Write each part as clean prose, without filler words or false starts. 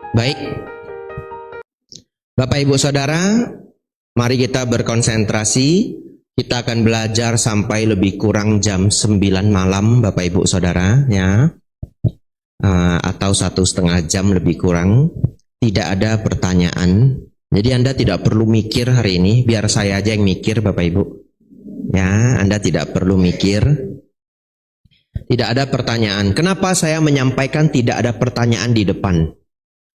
Baik, Bapak Ibu Saudara, mari kita berkonsentrasi. Kita akan belajar sampai lebih kurang jam 9 malam, Bapak Ibu Saudara, ya, atau 1,5 jam lebih kurang. Tidak ada pertanyaan, jadi Anda tidak perlu mikir hari ini, biar saya aja yang mikir, Bapak Ibu. Ya, Anda tidak perlu mikir. Tidak ada pertanyaan. Kenapa saya menyampaikan tidak ada pertanyaan di depan?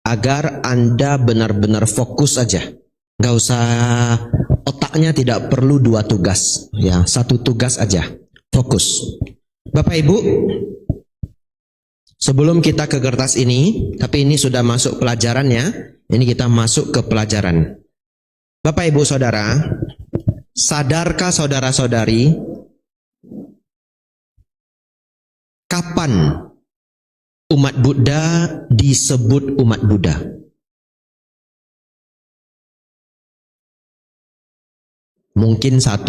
Agar Anda benar-benar fokus aja. Nggak usah, otaknya tidak perlu 2 tugas. Ya, 1 tugas aja. Fokus. Bapak Ibu, sebelum kita ke kertas ini, tapi ini sudah masuk pelajaran ya. Ini kita masuk ke pelajaran. Bapak Ibu Saudara, sadarkah saudara-saudari, kapan umat Buddha disebut umat Buddha? Mungkin 1,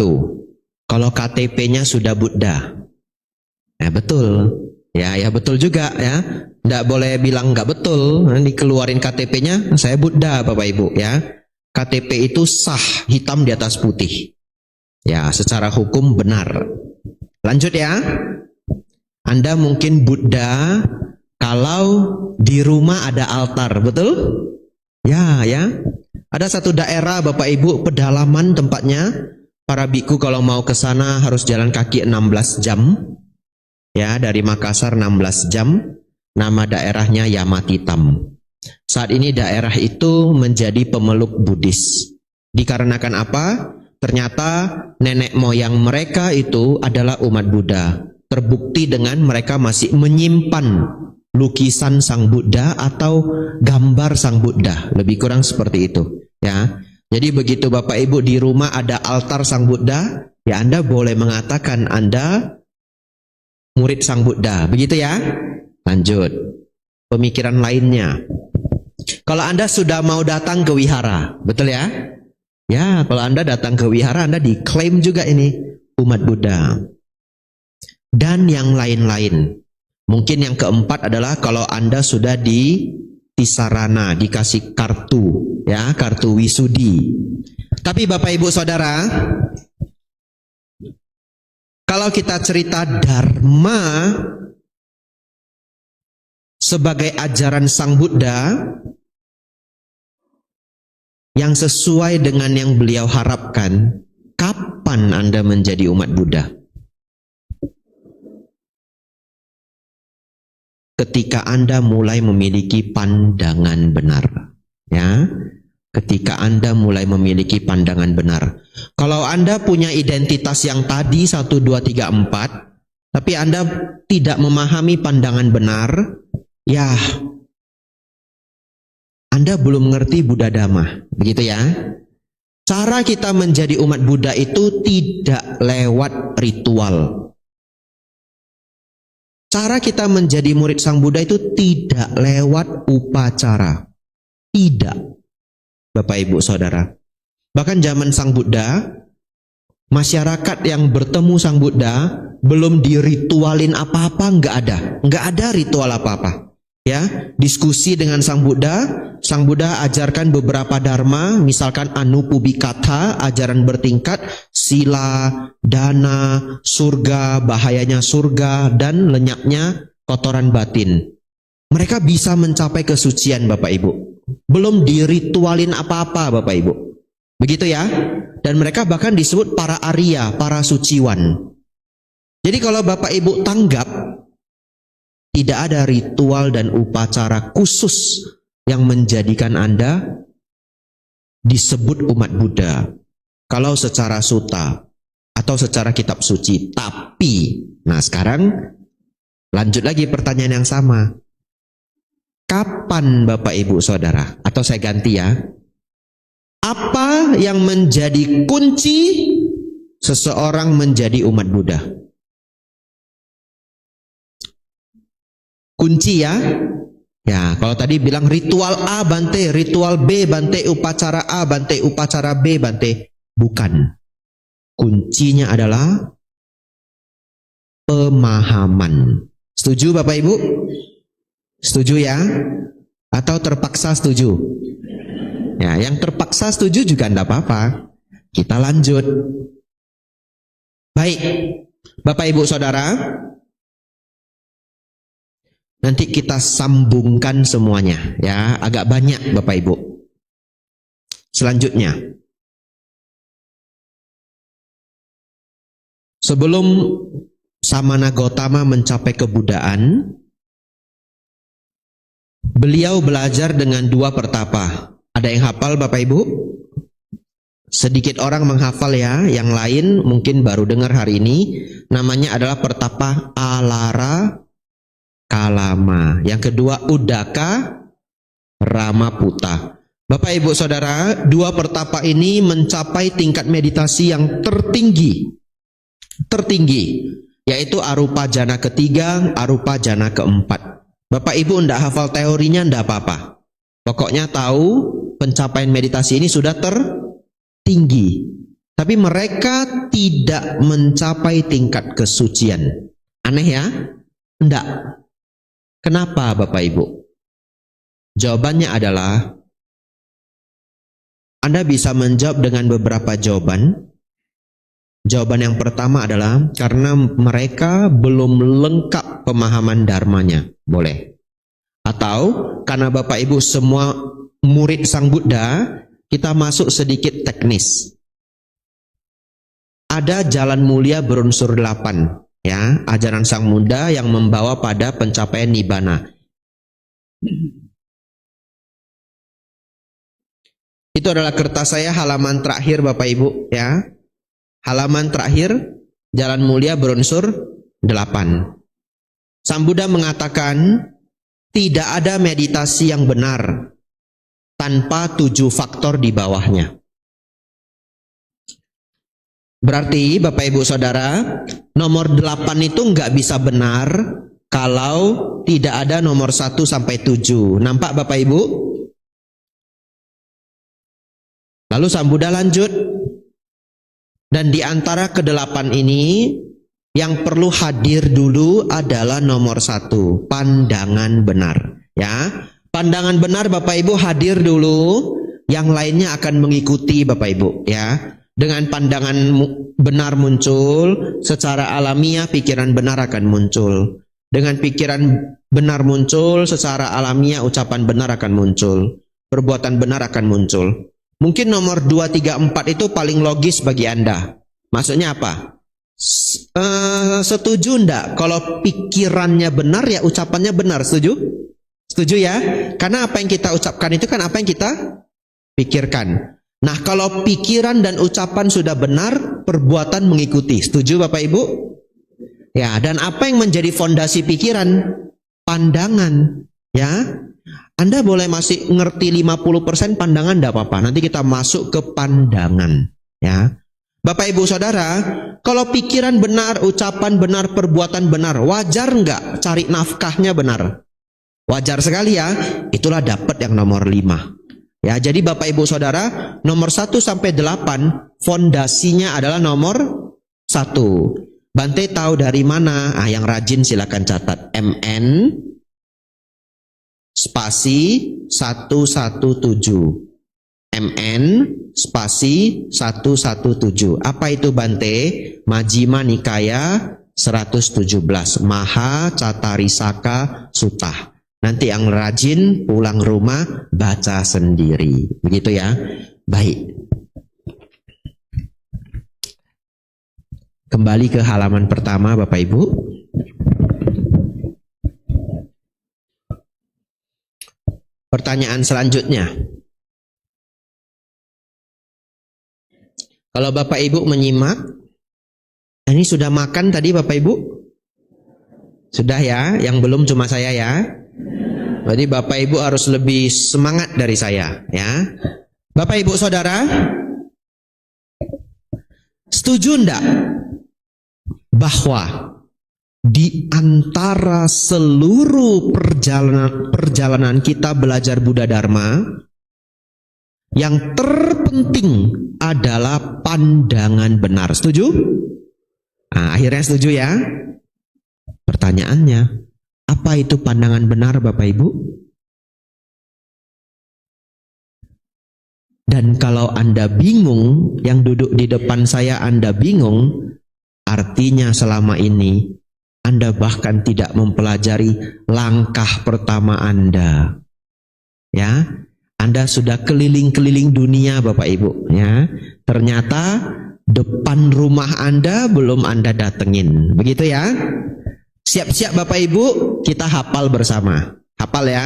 kalau KTP-nya sudah Buddha. Ya betul, ya betul juga ya. Nggak boleh bilang nggak betul. Dikeluarin KTP-nya, saya Buddha, Bapak Ibu ya. KTP itu sah, hitam di atas putih. Ya, secara hukum benar. Lanjut ya. Anda mungkin Buddha kalau di rumah ada altar, betul? Ya. Ada satu daerah Bapak Ibu, pedalaman tempatnya. Para biku kalau mau ke sana harus jalan kaki 16 jam. Ya, dari Makassar 16 jam. Nama daerahnya Yamatitam. Saat ini daerah itu menjadi pemeluk Buddhis. Dikarenakan apa? Ternyata nenek moyang mereka itu adalah umat Buddha. Terbukti dengan mereka masih menyimpan lukisan Sang Buddha atau gambar Sang Buddha, lebih kurang seperti itu ya. Jadi begitu Bapak Ibu di rumah ada altar Sang Buddha, ya Anda boleh mengatakan Anda murid Sang Buddha, begitu ya. Lanjut, pemikiran lainnya. Kalau Anda sudah mau datang ke wihara, betul ya? Ya, kalau Anda datang ke wihara, Anda diklaim juga ini umat Buddha. Dan yang lain-lain. Mungkin yang keempat adalah kalau Anda sudah di Tisarana, dikasih kartu, ya, kartu wisudi. Tapi Bapak Ibu Saudara, kalau kita cerita Dharma sebagai ajaran Sang Buddha yang sesuai dengan yang beliau harapkan, kapan Anda menjadi umat Buddha? Ketika Anda mulai memiliki pandangan benar, ya. Ketika Anda mulai memiliki pandangan benar. Kalau Anda punya identitas yang tadi 1, 2, 3, 4, tapi Anda tidak memahami pandangan benar, ya Anda belum mengerti Buddha Dhamma, begitu ya. Cara kita menjadi umat Buddha itu tidak lewat ritual. Cara kita menjadi murid Sang Buddha itu tidak lewat upacara. Tidak, Bapak Ibu Saudara. Bahkan zaman Sang Buddha, masyarakat yang bertemu Sang Buddha belum diritualin apa-apa, nggak ada ritual apa-apa. Ya, diskusi dengan Sang Buddha ajarkan beberapa dharma, misalkan Anupubikatha, ajaran bertingkat, sila, dana, surga, bahayanya surga, dan lenyapnya kotoran batin. Mereka bisa mencapai kesucian, Bapak Ibu. Belum diritualin apa-apa, Bapak Ibu. Begitu ya. Dan mereka bahkan disebut para Arya, para suciwan. Jadi kalau Bapak Ibu tanggap, tidak ada ritual dan upacara khusus yang menjadikan Anda disebut umat Buddha. Kalau secara sutta atau secara kitab suci. Tapi, nah sekarang lanjut lagi pertanyaan yang sama. Kapan Bapak Ibu Saudara? Atau saya ganti ya. Apa yang menjadi kunci seseorang menjadi umat Buddha? Kunci ya. Ya, kalau tadi bilang ritual A Bante, ritual B Bante, upacara A Bante, upacara B Bante. Bukan. Kuncinya adalah pemahaman. Setuju Bapak Ibu? Setuju ya? Atau terpaksa setuju? Ya, yang terpaksa setuju juga enggak apa-apa. Kita lanjut. Baik, Bapak Ibu Saudara, nanti kita sambungkan semuanya ya, agak banyak Bapak Ibu. Selanjutnya, sebelum Samana Gautama mencapai kebudaan, beliau belajar dengan dua pertapa. Ada yang hafal Bapak Ibu? Sedikit orang menghafal ya, yang lain mungkin baru dengar hari ini. Namanya adalah pertapa Alara Kalama. Yang kedua Udaka Ramaputa. Bapak Ibu Saudara, dua pertapa ini mencapai tingkat meditasi yang tertinggi, yaitu arupa jana ketiga, arupa jana keempat. Bapak Ibu ndak hafal teorinya ndak apa-apa. Pokoknya tahu pencapaian meditasi ini sudah tertinggi. Tapi mereka tidak mencapai tingkat kesucian. Aneh ya? Ndak. Kenapa Bapak Ibu? Jawabannya adalah Anda bisa menjawab dengan beberapa jawaban. Jawaban yang pertama adalah karena mereka belum lengkap pemahaman dharmanya. Boleh. Atau karena Bapak Ibu semua murid Sang Buddha, kita masuk sedikit teknis. Ada jalan mulia berunsur 8. Ya, ajaran Sang Buddha yang membawa pada pencapaian Nibbana. Itu adalah kertas saya halaman terakhir Bapak Ibu ya. Halaman terakhir jalan mulia berunsur 8. Sang Buddha mengatakan tidak ada meditasi yang benar tanpa 7 faktor di bawahnya. Berarti Bapak Ibu Saudara, nomor 8 itu nggak bisa benar kalau tidak ada nomor 1 sampai 7. Nampak Bapak Ibu? Lalu Sang Buddha lanjut. Dan di antara ke-8 ini, yang perlu hadir dulu adalah nomor 1, pandangan benar. Ya, pandangan benar Bapak Ibu hadir dulu, yang lainnya akan mengikuti Bapak Ibu. Ya, dengan pandangan benar muncul, secara alamiah pikiran benar akan muncul. Dengan pikiran benar muncul, secara alamiah ucapan benar akan muncul. Perbuatan benar akan muncul. Mungkin nomor 2, 3, 4 itu paling logis bagi Anda. Maksudnya apa? Setuju enggak? Kalau pikirannya benar ya ucapannya benar. Setuju? Setuju ya? Karena apa yang kita ucapkan itu kan apa yang kita pikirkan. Nah, kalau pikiran dan ucapan sudah benar, perbuatan mengikuti. Setuju Bapak Ibu? Ya, dan apa yang menjadi fondasi pikiran? Pandangan. Ya. Anda boleh masih ngerti 50% pandangan enggak apa-apa. Nanti kita masuk ke pandangan, ya. Bapak Ibu Saudara, kalau pikiran benar, ucapan benar, perbuatan benar, wajar enggak cari nafkahnya benar? Wajar sekali ya. Itulah dapat yang nomor 5. Ya, jadi Bapak Ibu Saudara, nomor 1 sampai 8 fondasinya adalah nomor 1. Bante tahu dari mana? Yang rajin silakan catat. MN spasi 117. MN spasi 117. Apa itu Bante? Majjhima Nikaya 117. Maha Catarisaka Sutta. Nanti yang rajin pulang rumah baca sendiri. Begitu ya. Baik. Kembali ke halaman pertama Bapak Ibu. Pertanyaan selanjutnya. Kalau Bapak Ibu menyimak, ini sudah makan tadi Bapak Ibu? Sudah ya, yang belum cuma saya ya. Jadi Bapak Ibu harus lebih semangat dari saya ya. Bapak Ibu Saudara, setuju enggak bahwa di antara seluruh perjalanan kita belajar Buddha Dharma, yang terpenting adalah pandangan benar. Setuju? Nah, akhirnya setuju ya. Pertanyaannya, apa itu pandangan benar Bapak Ibu? Dan kalau Anda bingung, yang duduk di depan saya Anda bingung, artinya selama ini Anda bahkan tidak mempelajari langkah pertama Anda. Ya, Anda sudah keliling-keliling dunia Bapak Ibu, ya. Ternyata depan rumah Anda belum Anda datengin. Begitu ya? Siap-siap Bapak Ibu, kita hafal bersama. Hafal ya?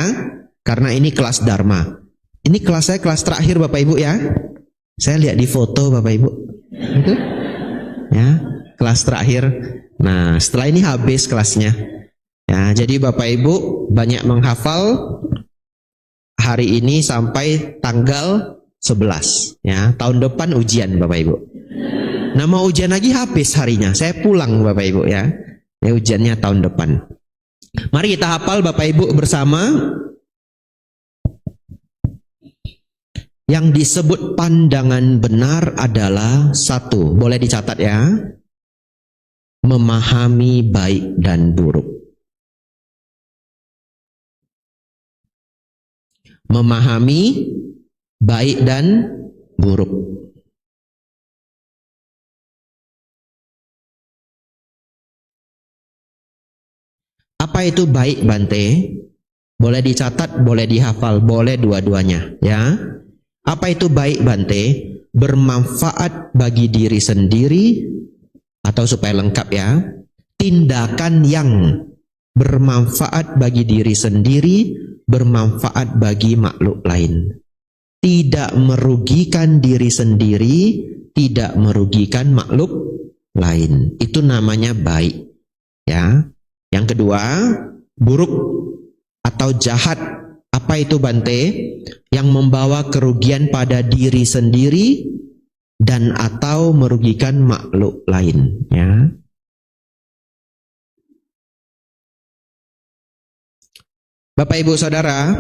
Karena ini kelas Dharma. Ini kelas saya kelas terakhir Bapak Ibu ya. Saya lihat di foto Bapak Ibu. Itu? Ya, kelas terakhir. Nah, setelah ini habis kelasnya. Ya, jadi Bapak Ibu banyak menghafal hari ini sampai tanggal 11 ya. Tahun depan ujian Bapak Ibu. Nah, mau ujian lagi habis harinya. Saya pulang Bapak Ibu ya. Ya, ujiannya tahun depan. Mari kita hafal Bapak Ibu bersama. Yang disebut pandangan benar adalah satu, boleh dicatat ya, memahami baik dan buruk. Memahami baik dan buruk. Apa itu baik Bante? Boleh dicatat, boleh dihafal, boleh dua-duanya ya. Apa itu baik Bante? Bermanfaat bagi diri sendiri, atau supaya lengkap ya, tindakan yang bermanfaat bagi diri sendiri, bermanfaat bagi makhluk lain. Tidak merugikan diri sendiri, tidak merugikan makhluk lain. Itu namanya baik. Ya. Yang kedua, buruk atau jahat. Apa itu Bante? Yang membawa kerugian pada diri sendiri dan atau merugikan makhluk lain. Ya. Bapak Ibu Saudara,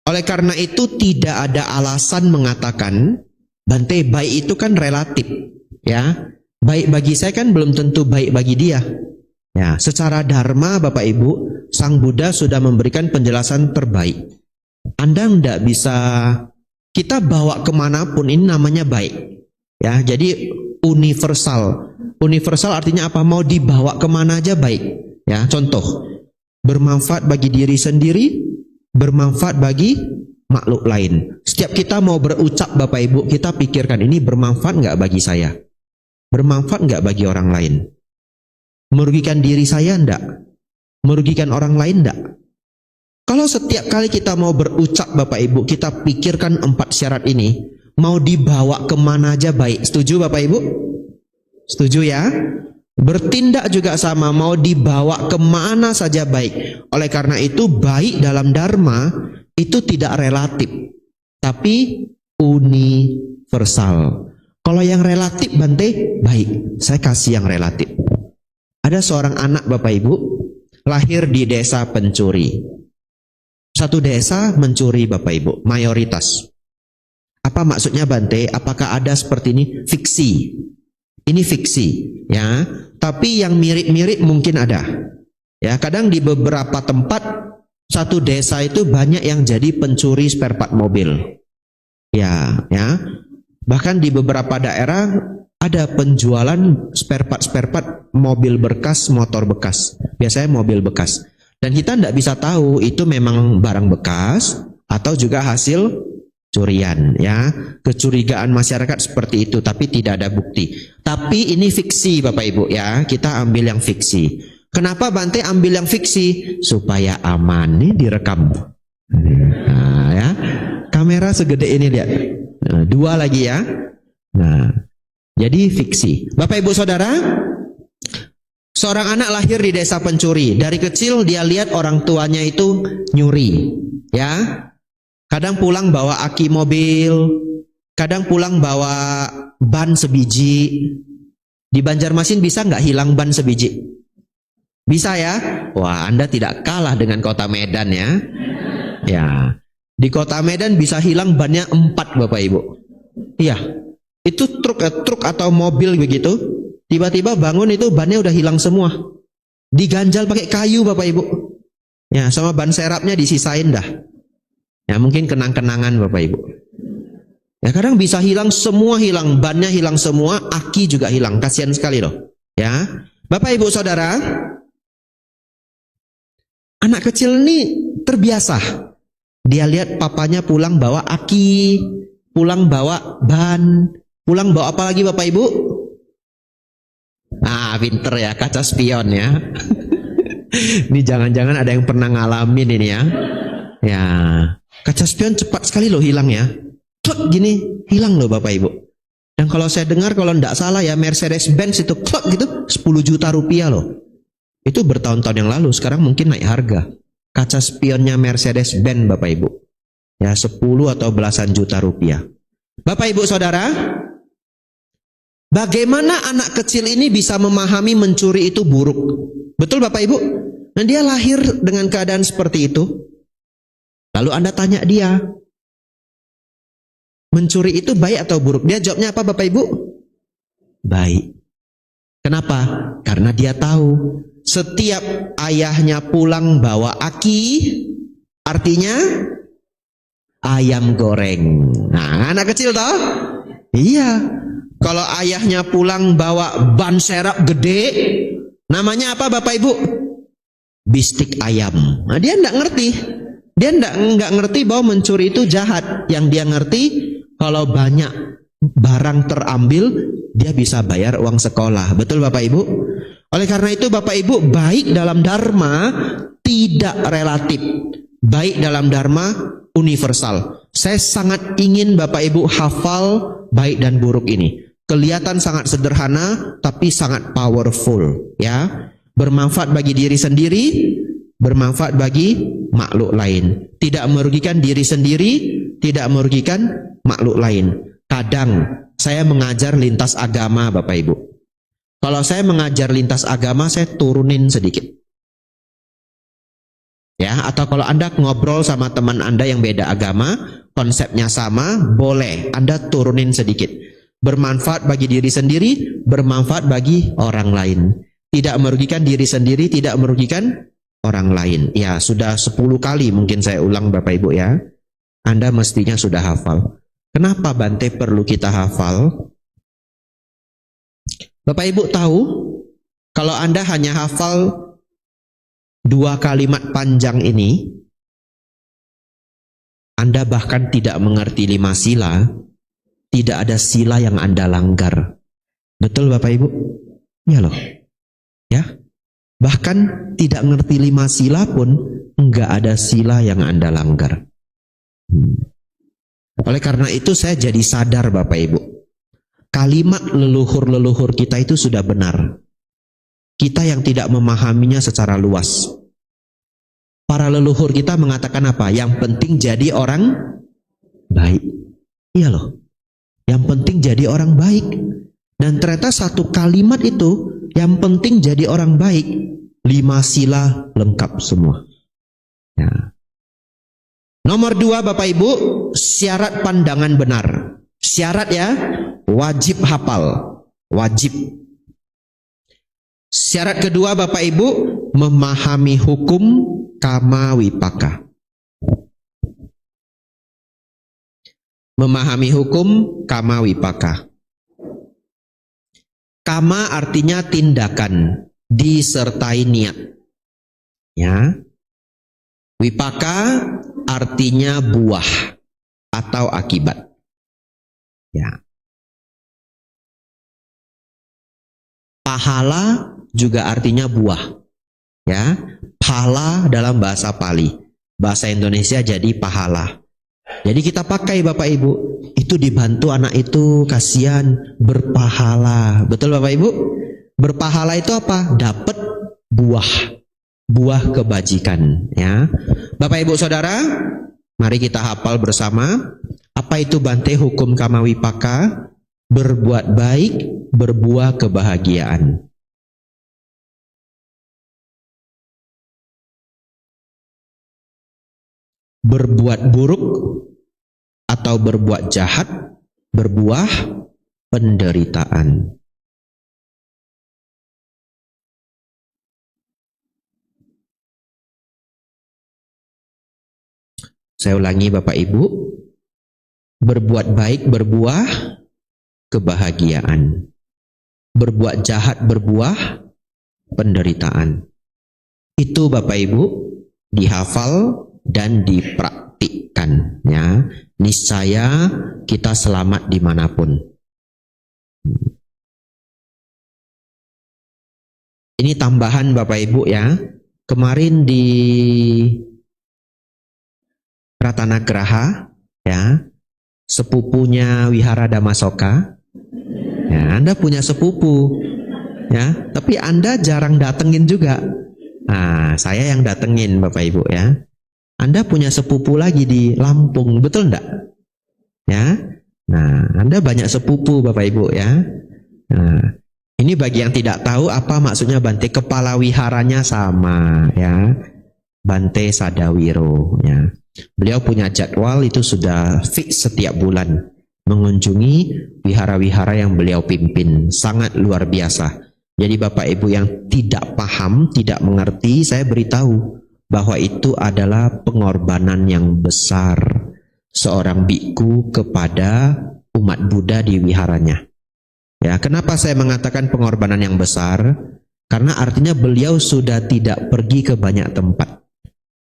oleh karena itu tidak ada alasan mengatakan, Bante, baik itu kan relatif. Ya, baik bagi saya kan belum tentu baik bagi dia. Ya, secara dharma Bapak Ibu, Sang Buddha sudah memberikan penjelasan terbaik. Anda tidak bisa, kita bawa kemanapun ini namanya baik. Ya, jadi universal. Universal artinya apa? Mau dibawa kemana aja baik. Ya, contoh, bermanfaat bagi diri sendiri, bermanfaat bagi makhluk lain. Setiap kita mau berucap Bapak Ibu, kita pikirkan ini bermanfaat nggak bagi saya? Bermanfaat nggak bagi orang lain? Merugikan diri saya enggak? Merugikan orang lain enggak? Kalau setiap kali kita mau berucap Bapak Ibu, kita pikirkan 4 syarat ini, mau dibawa kemana aja baik. Setuju Bapak Ibu? Setuju ya? Bertindak juga sama, mau dibawa kemana saja baik. Oleh karena itu baik dalam Dharma itu tidak relatif, tapi universal. Kalau yang relatif Bante, baik, saya kasih yang relatif. Ada seorang anak Bapak Ibu, lahir di desa pencuri. Satu desa mencuri Bapak Ibu, mayoritas. Apa maksudnya Bante? Apakah ada seperti ini? Fiksi. Ini fiksi, ya. Tapi yang mirip-mirip mungkin ada. Ya, kadang di beberapa tempat satu desa itu banyak yang jadi pencuri spare part mobil. Ya. Bahkan di beberapa daerah ada penjualan spare part mobil bekas, motor bekas. Biasanya mobil bekas. Dan kita tidak bisa tahu itu memang barang bekas atau juga hasil curian, ya. Kecurigaan masyarakat seperti itu, tapi tidak ada bukti. Tapi ini fiksi Bapak Ibu ya, kita ambil yang fiksi. Kenapa Bante ambil yang fiksi? Supaya aman, nih direkam. Nah, ya. Kamera segede ini lihat. Nah, 2 lagi ya. Nah, jadi fiksi. Bapak Ibu Saudara, seorang anak lahir di desa pencuri. Dari kecil dia lihat orang tuanya itu nyuri, ya. Kadang pulang bawa aki mobil, kadang pulang bawa ban sebiji. Di Banjarmasin bisa nggak hilang ban sebiji? Bisa ya? Wah, Anda tidak kalah dengan kota Medan ya. Ya, di kota Medan bisa hilang bannya 4 Bapak Ibu. Iya, itu truk atau mobil begitu. Tiba-tiba bangun itu bannya udah hilang semua. Diganjal pakai kayu Bapak Ibu. Ya, sama ban serapnya disisain dah. Ya, mungkin kenang-kenangan Bapak Ibu. Ya kadang bisa hilang semua, hilang bannya, hilang semua, aki juga hilang. Kasihan sekali loh. Ya, Bapak Ibu Saudara, anak kecil ini terbiasa. Dia lihat papanya pulang bawa aki, pulang bawa ban, pulang bawa apa lagi Bapak Ibu? Ah, pinter ya, kaca spion ya. Ini jangan-jangan ada yang pernah ngalamin ini ya. Ya, kaca spion cepat sekali loh hilang ya. Klek gini, hilang loh Bapak Ibu. Dan kalau saya dengar, kalau tidak salah ya, Mercedes-Benz itu klek gitu, 10 juta rupiah loh. Itu bertahun-tahun yang lalu, sekarang mungkin naik harga. Kaca spionnya Mercedes-Benz Bapak Ibu. Ya, 10 atau belasan juta rupiah. Bapak Ibu Saudara, bagaimana anak kecil ini bisa memahami mencuri itu buruk? Betul Bapak Ibu? Nah, dia lahir dengan keadaan seperti itu. Lalu Anda tanya dia, mencuri itu baik atau buruk? Dia jawabnya apa Bapak Ibu? Baik. Kenapa? Karena dia tahu setiap ayahnya pulang bawa aki, artinya ayam goreng. Nah, anak kecil toh? Iya. Kalau ayahnya pulang bawa ban serap gede, namanya apa Bapak Ibu? Bistik ayam. Nah, dia enggak ngerti. Dia enggak ngerti bahwa mencuri itu jahat. Yang dia ngerti, kalau banyak barang terambil, dia bisa bayar uang sekolah. Betul Bapak Ibu? Oleh karena itu Bapak Ibu, baik dalam dharma tidak relatif. Baik dalam dharma universal. Saya sangat ingin Bapak Ibu hafal baik dan buruk ini. Kelihatan sangat sederhana tapi sangat powerful ya. Bermanfaat bagi diri sendiri, bermanfaat bagi makhluk lain. Tidak merugikan diri sendiri, tidak merugikan makhluk lain. Kadang saya mengajar lintas agama Bapak Ibu. Kalau saya mengajar lintas agama, saya turunin sedikit. Ya, atau kalau Anda ngobrol sama teman Anda yang beda agama, konsepnya sama, boleh Anda turunin sedikit. Bermanfaat bagi diri sendiri, bermanfaat bagi orang lain. Tidak merugikan diri sendiri, tidak merugikan orang lain. Ya, sudah 10 kali mungkin saya ulang Bapak Ibu ya. Anda mestinya sudah hafal. Kenapa Bante perlu kita hafal? Bapak Ibu tahu, kalau Anda hanya hafal 2 kalimat panjang ini, Anda bahkan tidak mengerti 5 sila, tidak ada sila yang Anda langgar. Betul Bapak Ibu? Ya loh. Ya. Bahkan tidak ngerti 5 sila pun, enggak ada sila yang Anda langgar. Oleh karena itu saya jadi sadar Bapak Ibu, kalimat leluhur-leluhur kita itu sudah benar. Kita yang tidak memahaminya secara luas. Para leluhur kita mengatakan apa? Yang penting jadi orang baik. Iya loh. Yang penting jadi orang baik. Dan ternyata satu kalimat itu, yang penting jadi orang baik, 5 sila lengkap semua. Ya. Nomor 2 Bapak Ibu, syarat pandangan benar. Syarat ya, wajib hafal. Wajib. Syarat kedua Bapak Ibu, memahami hukum kama wipaka. Memahami hukum kama wipaka. Kama artinya tindakan, disertai niat. Ya. Wipaka artinya buah atau akibat. Ya. Pahala juga artinya buah. Ya. Pahala dalam bahasa Pali. Bahasa Indonesia jadi pahala. Jadi kita pakai Bapak Ibu. Itu dibantu anak itu, kasihan, berpahala. Betul Bapak Ibu? Berpahala itu apa? Dapat buah. Buah kebajikan, ya. Bapak Ibu Saudara, mari kita hafal bersama. Apa itu Bante hukum kama wipaka? Berbuat baik, berbuah kebahagiaan. Berbuat buruk atau berbuat jahat, berbuah penderitaan. Saya ulangi Bapak Ibu, Berbuat baik berbuah kebahagiaan. Berbuat jahat berbuah penderitaan. Itu Bapak Ibu dihafal dan dipraktikkan, ya. Niscaya kita selamat dimanapun. Ini tambahan Bapak Ibu ya. Kemarin di Ratanagraha, ya, sepupunya Wihara Damasoka. Ya, Anda punya sepupu, ya, tapi Anda jarang datengin juga. Nah, saya yang datengin Bapak Ibu ya. Anda punya sepupu lagi di Lampung, betul enggak? Ya. Nah, Anda banyak sepupu Bapak Ibu ya. Nah, ini bagi yang tidak tahu apa maksudnya Bante, kepala wiharanya sama ya. Bante Sadawiro ya. Beliau punya jadwal itu sudah fix setiap bulan mengunjungi wihara-wihara yang beliau pimpin. Sangat luar biasa. Jadi Bapak Ibu yang tidak paham, tidak mengerti, saya beritahu bahwa itu adalah pengorbanan yang besar seorang biku kepada umat Buddha di wiharanya. Ya, kenapa saya mengatakan pengorbanan yang besar? Karena artinya beliau sudah tidak pergi ke banyak tempat.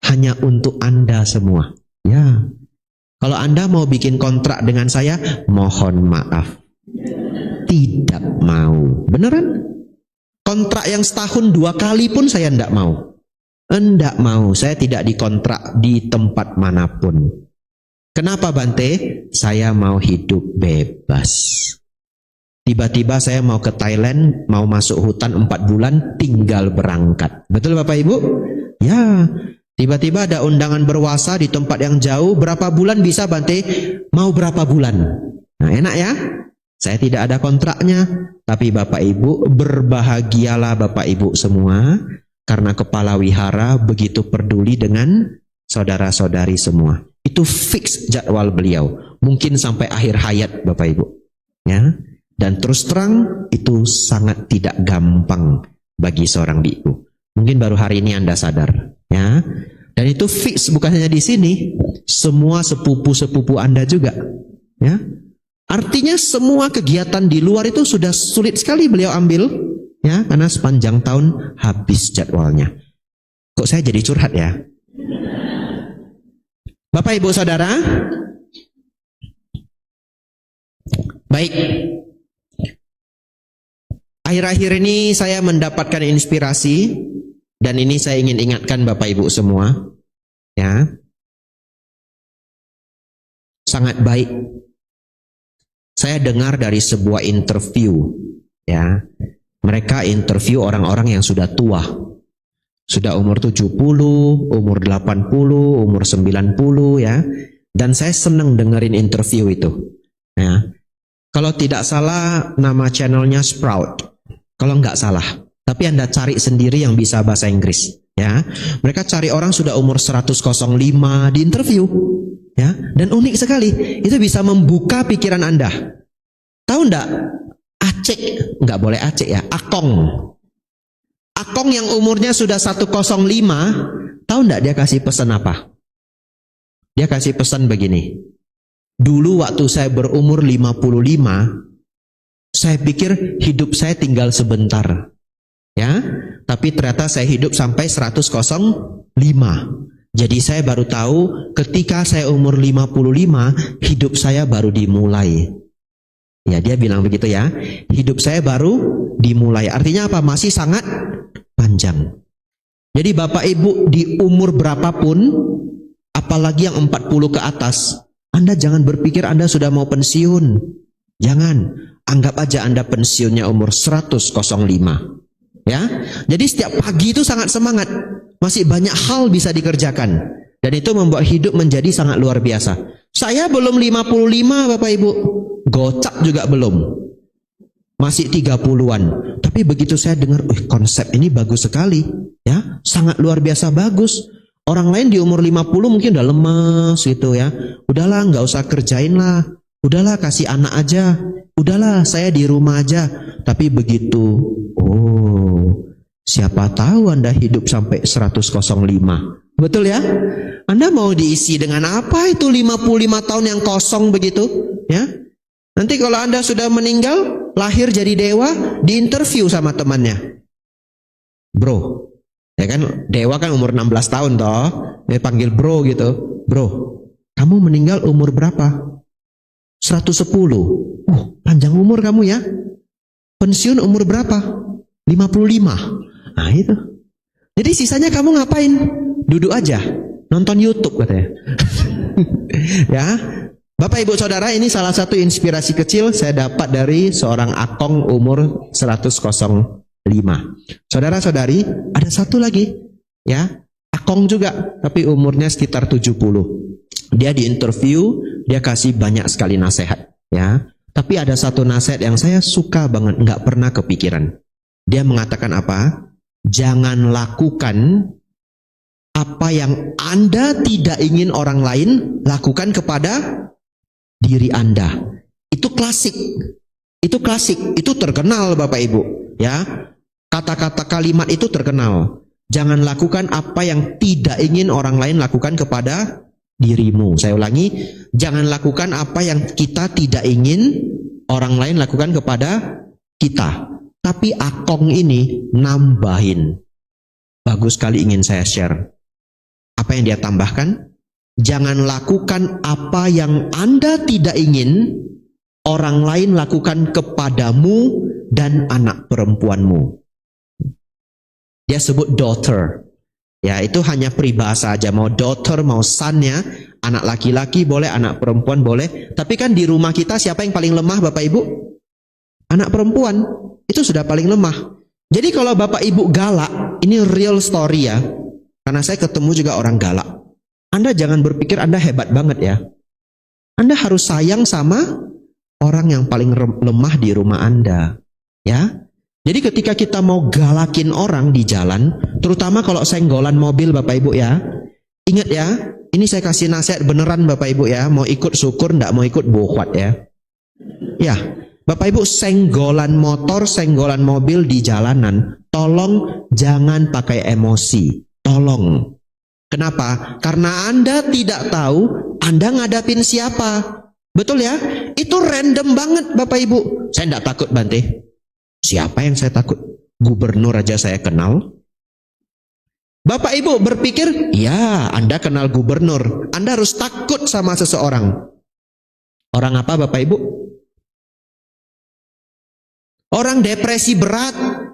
Hanya untuk Anda semua. Ya. Kalau Anda mau bikin kontrak dengan saya, mohon maaf. Tidak mau. Beneran? Kontrak yang setahun 2 kali pun saya tidak mau. Tidak mau. Saya tidak dikontrak di tempat manapun. Kenapa Bante? Saya mau hidup bebas. Tiba-tiba saya mau ke Thailand, mau masuk hutan 4 bulan, tinggal berangkat. Betul Bapak Ibu? Ya. Tiba-tiba ada undangan berwasa di tempat yang jauh, berapa bulan bisa Bante? Mau berapa bulan? Nah, enak ya? Saya tidak ada kontraknya, tapi Bapak Ibu berbahagialah Bapak Ibu semua, karena kepala wihara begitu peduli dengan saudara-saudari semua. Itu fix jadwal beliau, mungkin sampai akhir hayat Bapak Ibu. Ya, dan terus terang itu sangat tidak gampang bagi seorang biku. Mungkin baru hari ini Anda sadar. Ya, dan itu fix bukan hanya di sini, semua sepupu-sepupu Anda juga. Ya, artinya semua kegiatan di luar itu sudah sulit sekali beliau ambil, ya, karena sepanjang tahun habis jadwalnya. Kok saya jadi curhat ya? Bapak Ibu Saudara, baik. Akhir-akhir ini saya mendapatkan inspirasi. Dan ini saya ingin ingatkan Bapak Ibu semua, ya, sangat baik. Saya dengar dari sebuah interview, ya, mereka interview orang-orang yang sudah tua, sudah umur 70, umur 80, umur 90, ya, dan saya senang dengerin interview itu, ya. Kalau tidak salah nama channelnya Sprout, kalau nggak salah. Tapi Anda cari sendiri yang bisa bahasa Inggris, ya. Mereka cari orang sudah umur 105 di interview, ya. Dan unik sekali, itu bisa membuka pikiran Anda. Tahu enggak? Acek, enggak boleh Acek ya, Akong. Akong yang umurnya sudah 105, tahu enggak dia kasih pesan apa? Dia kasih pesan begini. Dulu waktu saya berumur 55, saya pikir hidup saya tinggal sebentar. Ya, tapi ternyata saya hidup sampai 105. Jadi saya baru tahu ketika saya umur 55, hidup saya baru dimulai. Ya, dia bilang begitu ya. Hidup saya baru dimulai. Artinya apa? Masih sangat panjang. Jadi Bapak Ibu di umur berapapun, apalagi yang 40 ke atas, Anda jangan berpikir Anda sudah mau pensiun. Jangan. Anggap aja Anda pensiunnya umur 105. Ya, jadi setiap pagi itu sangat semangat, masih banyak hal bisa dikerjakan, dan itu membuat hidup menjadi sangat luar biasa. Saya belum 55 Bapak Ibu, gocap juga belum, masih 30-an. Tapi begitu saya dengar, konsep ini bagus sekali, ya, sangat luar biasa bagus. Orang lain di umur 50 mungkin udah lemas gitu ya, udahlah nggak usah kerjain lah, udahlah kasih anak aja, udahlah saya di rumah aja. Tapi begitu, siapa tahu Anda hidup sampai 105. Betul ya? Anda mau diisi dengan apa itu 55 tahun yang kosong begitu? Ya. Nanti kalau Anda sudah meninggal, lahir jadi dewa, diinterview sama temannya. Bro, ya kan dewa kan umur 16 tahun toh. Dia panggil bro gitu. Bro, kamu meninggal umur berapa? 110. Panjang umur kamu ya. Pensiun umur berapa? 55. Nah itu. Jadi sisanya kamu ngapain? Duduk aja, nonton YouTube katanya. Ya. Bapak Ibu Saudara, ini salah satu inspirasi kecil saya dapat dari seorang akong umur 105. Saudara-saudari, ada satu lagi, ya, akong juga, tapi umurnya sekitar 70. Dia diinterview, dia kasih banyak sekali nasihat, ya. Tapi ada satu nasihat yang saya suka banget, nggak pernah kepikiran. Dia mengatakan apa? Jangan lakukan apa yang Anda tidak ingin orang lain lakukan kepada diri Anda. Itu klasik. Itu klasik. Itu terkenal Bapak Ibu. Ya, kata-kata kalimat itu terkenal. Jangan lakukan apa yang tidak ingin orang lain lakukan kepada dirimu. Saya ulangi. Jangan lakukan apa yang kita tidak ingin orang lain lakukan kepada kita. Tapi akong ini nambahin. Bagus sekali ingin saya share. Apa yang dia tambahkan? Jangan lakukan apa yang Anda tidak ingin orang lain lakukan kepadamu dan anak perempuanmu. Dia sebut daughter. Ya, itu hanya peribahasa aja. Mau daughter, mau son-nya. Anak laki-laki boleh, anak perempuan boleh. Tapi kan di rumah kita siapa yang paling lemah Bapak Ibu? Anak perempuan. Itu sudah paling lemah. Jadi kalau Bapak Ibu galak, ini real story ya. Karena saya ketemu juga orang galak. Anda jangan berpikir Anda hebat banget ya. Anda harus sayang sama orang yang paling lemah di rumah Anda. Ya. Jadi ketika kita mau galakin orang di jalan, terutama kalau senggolan mobil Bapak Ibu ya. Ingat ya, ini saya kasih nasihat beneran Bapak Ibu ya. Mau ikut syukur, enggak mau ikut bohwat ya. Ya, Bapak Ibu senggolan motor, senggolan mobil di jalanan, tolong jangan pakai emosi. Tolong. Kenapa? Karena Anda tidak tahu Anda ngadapin siapa. Betul ya? Itu random banget Bapak Ibu. Saya tidak takut Bante. Siapa yang saya takut? Gubernur aja saya kenal. Bapak Ibu berpikir, ya Anda kenal gubernur. Anda harus takut sama seseorang. Orang apa Bapak Ibu? Orang depresi berat.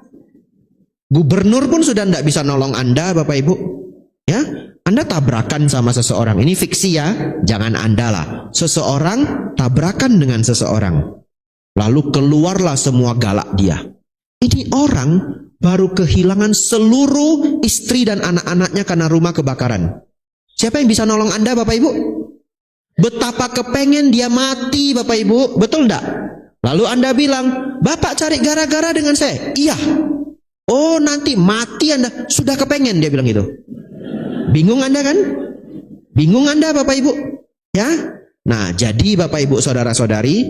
Gubernur pun sudah tidak bisa nolong Anda Bapak Ibu. Ya, Anda tabrakan sama seseorang. Ini fiksi ya, jangan Anda lah. Seseorang tabrakan dengan seseorang. Lalu keluarlah semua galak dia. Ini orang baru kehilangan seluruh istri dan anak-anaknya karena rumah kebakaran. Siapa yang bisa nolong Anda Bapak Ibu? Betapa kepengen dia mati Bapak Ibu. Betul enggak? Lalu Anda bilang, Bapak cari gara-gara dengan saya. Iya. Oh nanti mati Anda. Sudah kepengen dia bilang gitu. Bingung Anda kan? Bingung Anda Bapak Ibu? Ya? Nah, jadi Bapak Ibu saudara-saudari,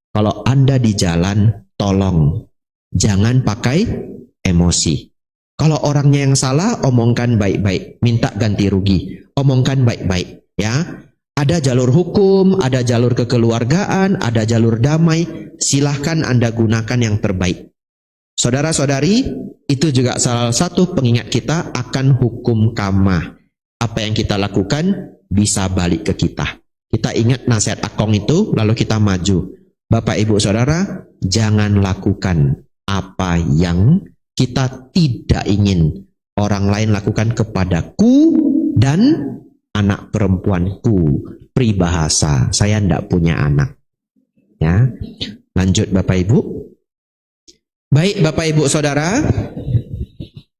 kalau Anda di jalan, tolong jangan pakai emosi. Kalau orangnya yang salah, omongkan baik-baik, minta ganti rugi. Omongkan baik-baik, ya. Ada jalur hukum, ada jalur kekeluargaan, ada jalur damai. Silahkan Anda gunakan yang terbaik. Saudara-saudari, itu juga salah satu pengingat kita akan hukum kamah. Apa yang kita lakukan bisa balik ke kita. Kita ingat nasihat akong itu, lalu kita maju. Bapak Ibu Saudara, jangan lakukan apa yang kita tidak ingin orang lain lakukan kepadaku dan anak perempuanku. Peribahasa, saya tidak punya anak. Ya, lanjut Bapak Ibu. Baik Bapak Ibu Saudara,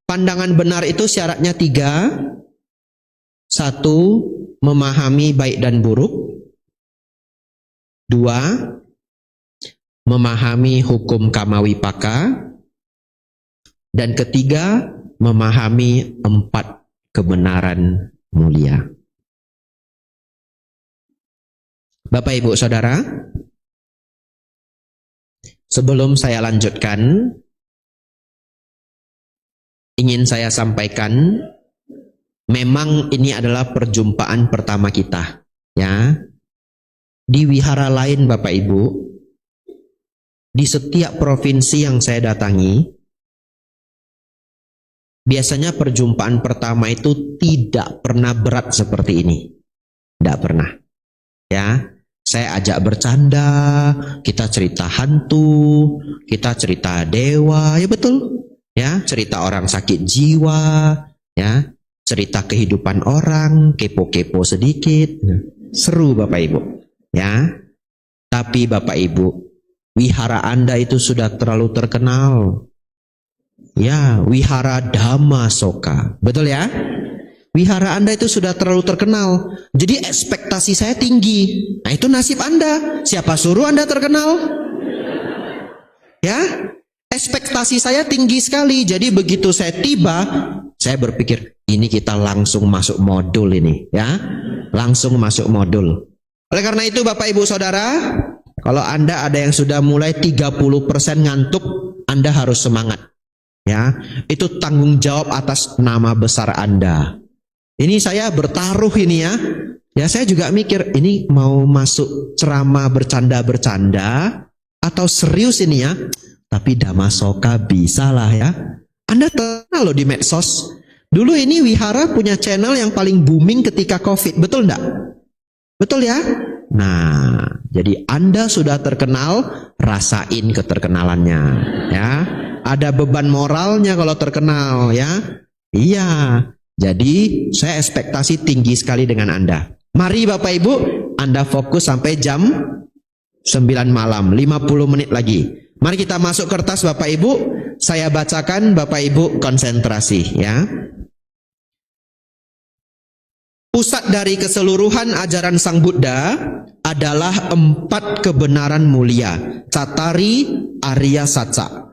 pandangan benar itu syaratnya 3. 1. Memahami baik dan buruk. 2. Memahami hukum kamawipaka. Dan 3. Memahami 4 kebenaran mulia. Bapak Ibu Saudara, sebelum saya lanjutkan, ingin saya sampaikan memang ini adalah perjumpaan pertama kita, ya. Di wihara lain Bapak Ibu, di setiap provinsi yang saya datangi, biasanya perjumpaan pertama itu tidak pernah berat seperti ini. Tidak pernah. Ya, saya ajak bercanda, kita cerita hantu, kita cerita dewa, ya betul. Ya, cerita orang sakit jiwa, ya, cerita kehidupan orang, kepo-kepo sedikit. Seru Bapak Ibu. Ya. Tapi Bapak Ibu, wihara Anda itu sudah terlalu terkenal. Ya, wihara Dhammasoka. Betul ya? Wihara Anda itu sudah terlalu terkenal. Jadi ekspektasi saya tinggi. Nah, itu nasib Anda. Siapa suruh Anda terkenal? Ya, ekspektasi saya tinggi sekali. Jadi begitu saya tiba, saya berpikir, ini kita langsung masuk modul ini, ya. Langsung masuk modul. Oleh karena itu Bapak Ibu Saudara, kalau Anda ada yang sudah mulai 30% ngantuk, Anda harus semangat. Ya, itu tanggung jawab atas nama besar Anda. Ini saya bertaruh ini ya. Ya, saya juga mikir, ini mau masuk ceramah bercanda-bercanda atau serius ini ya. Tapi Dhammasoka bisa lah ya. Anda kenal loh di medsos. Dulu ini wihara punya channel yang paling booming ketika COVID, betul enggak? Betul ya? Nah, jadi Anda sudah terkenal, rasain keterkenalannya ya. Ada beban moralnya kalau terkenal ya. Iya. Jadi saya ekspektasi tinggi sekali dengan Anda. Mari Bapak Ibu, Anda fokus sampai jam 9 malam, 50 menit lagi. Mari kita masuk kertas Bapak Ibu. Saya bacakan, Bapak Ibu konsentrasi ya. Pusat dari keseluruhan ajaran Sang Buddha adalah 4 kebenaran mulia. Cattari Arya Satsa.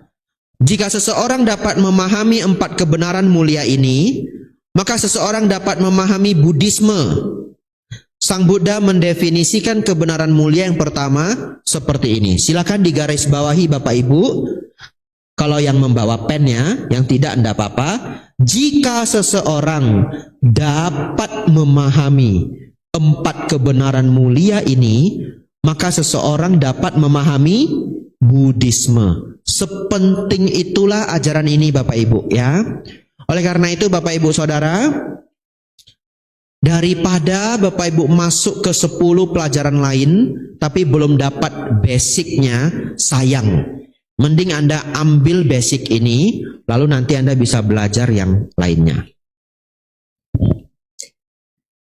Jika seseorang dapat memahami 4 kebenaran mulia ini, maka seseorang dapat memahami Buddhisme. Sang Buddha mendefinisikan kebenaran mulia yang pertama seperti ini. Silakan digaris bawahi Bapak Ibu. Kalau yang membawa pennya, yang tidak enggak apa-apa. Jika seseorang dapat memahami 4 kebenaran mulia ini, maka seseorang dapat memahami Buddhisme. Sepenting itulah ajaran ini Bapak Ibu ya. Oleh karena itu Bapak Ibu Saudara, daripada Bapak Ibu masuk ke 10 pelajaran lain tapi belum dapat basicnya, sayang. Mending Anda ambil basic ini, lalu nanti Anda bisa belajar yang lainnya.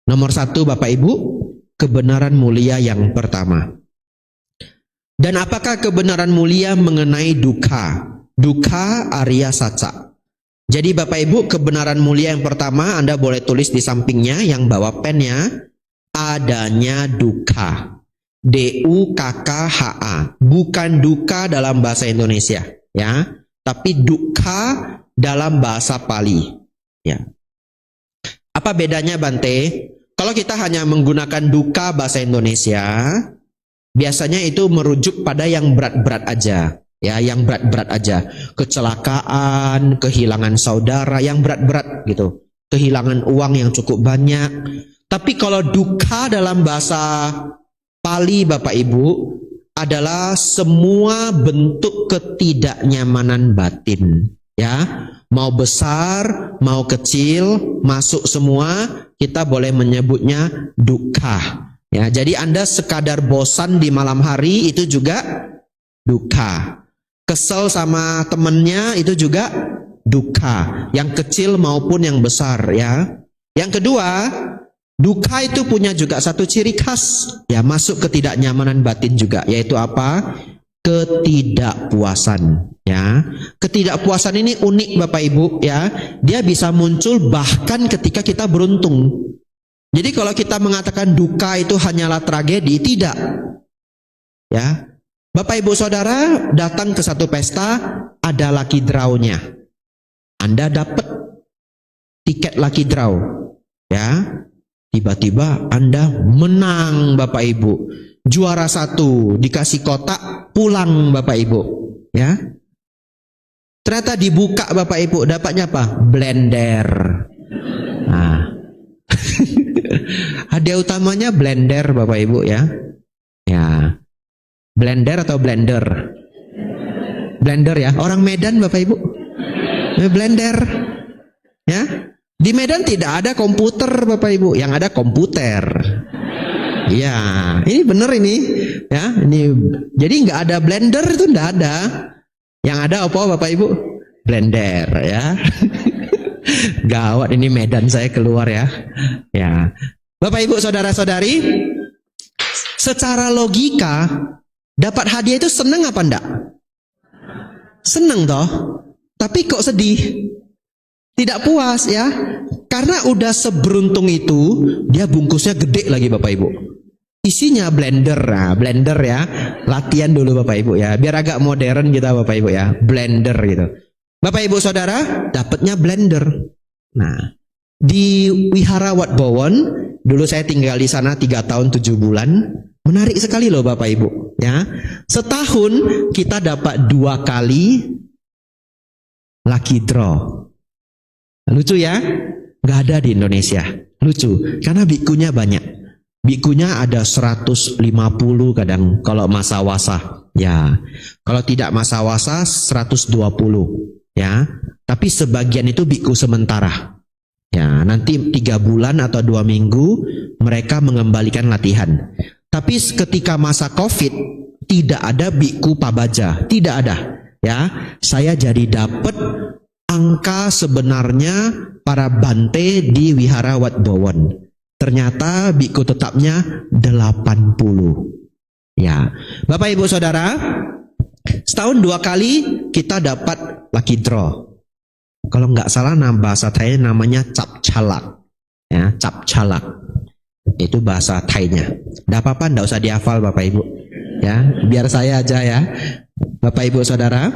Nomor 1 Bapak Ibu, kebenaran mulia yang pertama. Dan apakah kebenaran mulia mengenai dukkha? Dukkha Arya Satsa. Jadi Bapak Ibu, kebenaran mulia yang pertama Anda boleh tulis di sampingnya yang bawa pennya, adanya dukkha. D-U-K-K-H-A. Bukan duka dalam bahasa Indonesia, ya, tapi dukkha dalam bahasa Pali. Ya. Apa bedanya Bante? Kalau kita hanya menggunakan duka bahasa Indonesia, biasanya itu merujuk pada yang berat-berat aja. Ya, yang berat-berat aja. Kecelakaan, kehilangan saudara, yang berat-berat gitu. Kehilangan uang yang cukup banyak. Tapi kalau dukkha dalam bahasa Pali Bapak Ibu adalah semua bentuk ketidaknyamanan batin. Ya, mau besar, mau kecil, masuk semua, kita boleh menyebutnya dukkha. Ya, jadi Anda sekadar bosan di malam hari itu juga dukkha. Kesel sama temennya itu juga dukkha, yang kecil maupun yang besar ya. Yang kedua, dukkha itu punya juga satu ciri khas ya, masuk ketidaknyamanan batin juga, yaitu apa? Ketidakpuasan ya. Ketidakpuasan ini unik Bapak Ibu ya. Dia bisa muncul bahkan ketika kita beruntung. Jadi kalau kita mengatakan dukkha itu hanyalah tragedi, tidak. Ya. Bapak Ibu Saudara datang ke satu pesta, ada lucky draw-nya. Anda dapat tiket lucky draw. Ya. Tiba-tiba Anda menang Bapak Ibu. Juara 1, dikasih kotak, pulang Bapak Ibu. Ya. Ternyata dibuka Bapak Ibu, dapatnya apa? Blender. Nah, Hadiah utamanya blender Bapak Ibu ya. Ya. Blender atau blender? Blender ya. Orang Medan Bapak Ibu. Blender. Ya. Di Medan tidak ada komputer Bapak Ibu, yang ada komputer. Iya, ini bener ini. Ya, ini jadi nggak ada blender itu nggak ada. Yang ada apa Bapak Ibu? Blender ya. Gawat ini Medan saya keluar ya. Ya. Bapak Ibu saudara-saudari, secara logika dapat hadiah itu seneng apa enggak? Seneng toh. Tapi kok sedih? Tidak puas ya. Karena udah seberuntung itu, dia bungkusnya gede lagi Bapak Ibu. Isinya blender. Nah, blender ya. Latihan dulu Bapak Ibu ya. Biar agak modern kita Bapak Ibu ya. Blender gitu. Bapak Ibu Saudara, dapatnya blender. Nah, di Wihara Wat Bowon, dulu saya tinggal di sana 3 tahun 7 bulan. Menarik sekali loh Bapak Ibu ya. Setahun kita dapat 2 kali lucky draw. Lucu ya? Nggak ada di Indonesia. Lucu, karena bikunya banyak. Bikunya ada 150 kadang kalau masa wasa. Ya, kalau tidak masa wasa 120. Ya, tapi sebagian itu biku sementara. Ya, nanti 3 bulan atau 2 minggu mereka mengembalikan latihan. Tapi ketika masa COVID tidak ada biku pabaja, tidak ada. Ya, saya jadi dapat angka sebenarnya para bante di Wihara Wat Bowon. Ternyata biku tetapnya 80. Ya, Bapak Ibu Saudara, setahun 2 kali kita dapat lucky draw. Kalau nggak salah bahasa Thai namanya cap calak. Ya, cap calak. Itu bahasa Thainya. Nggak apa-apa, nggak usah dihafal Bapak Ibu. Ya, biar saya aja ya. Bapak Ibu Saudara,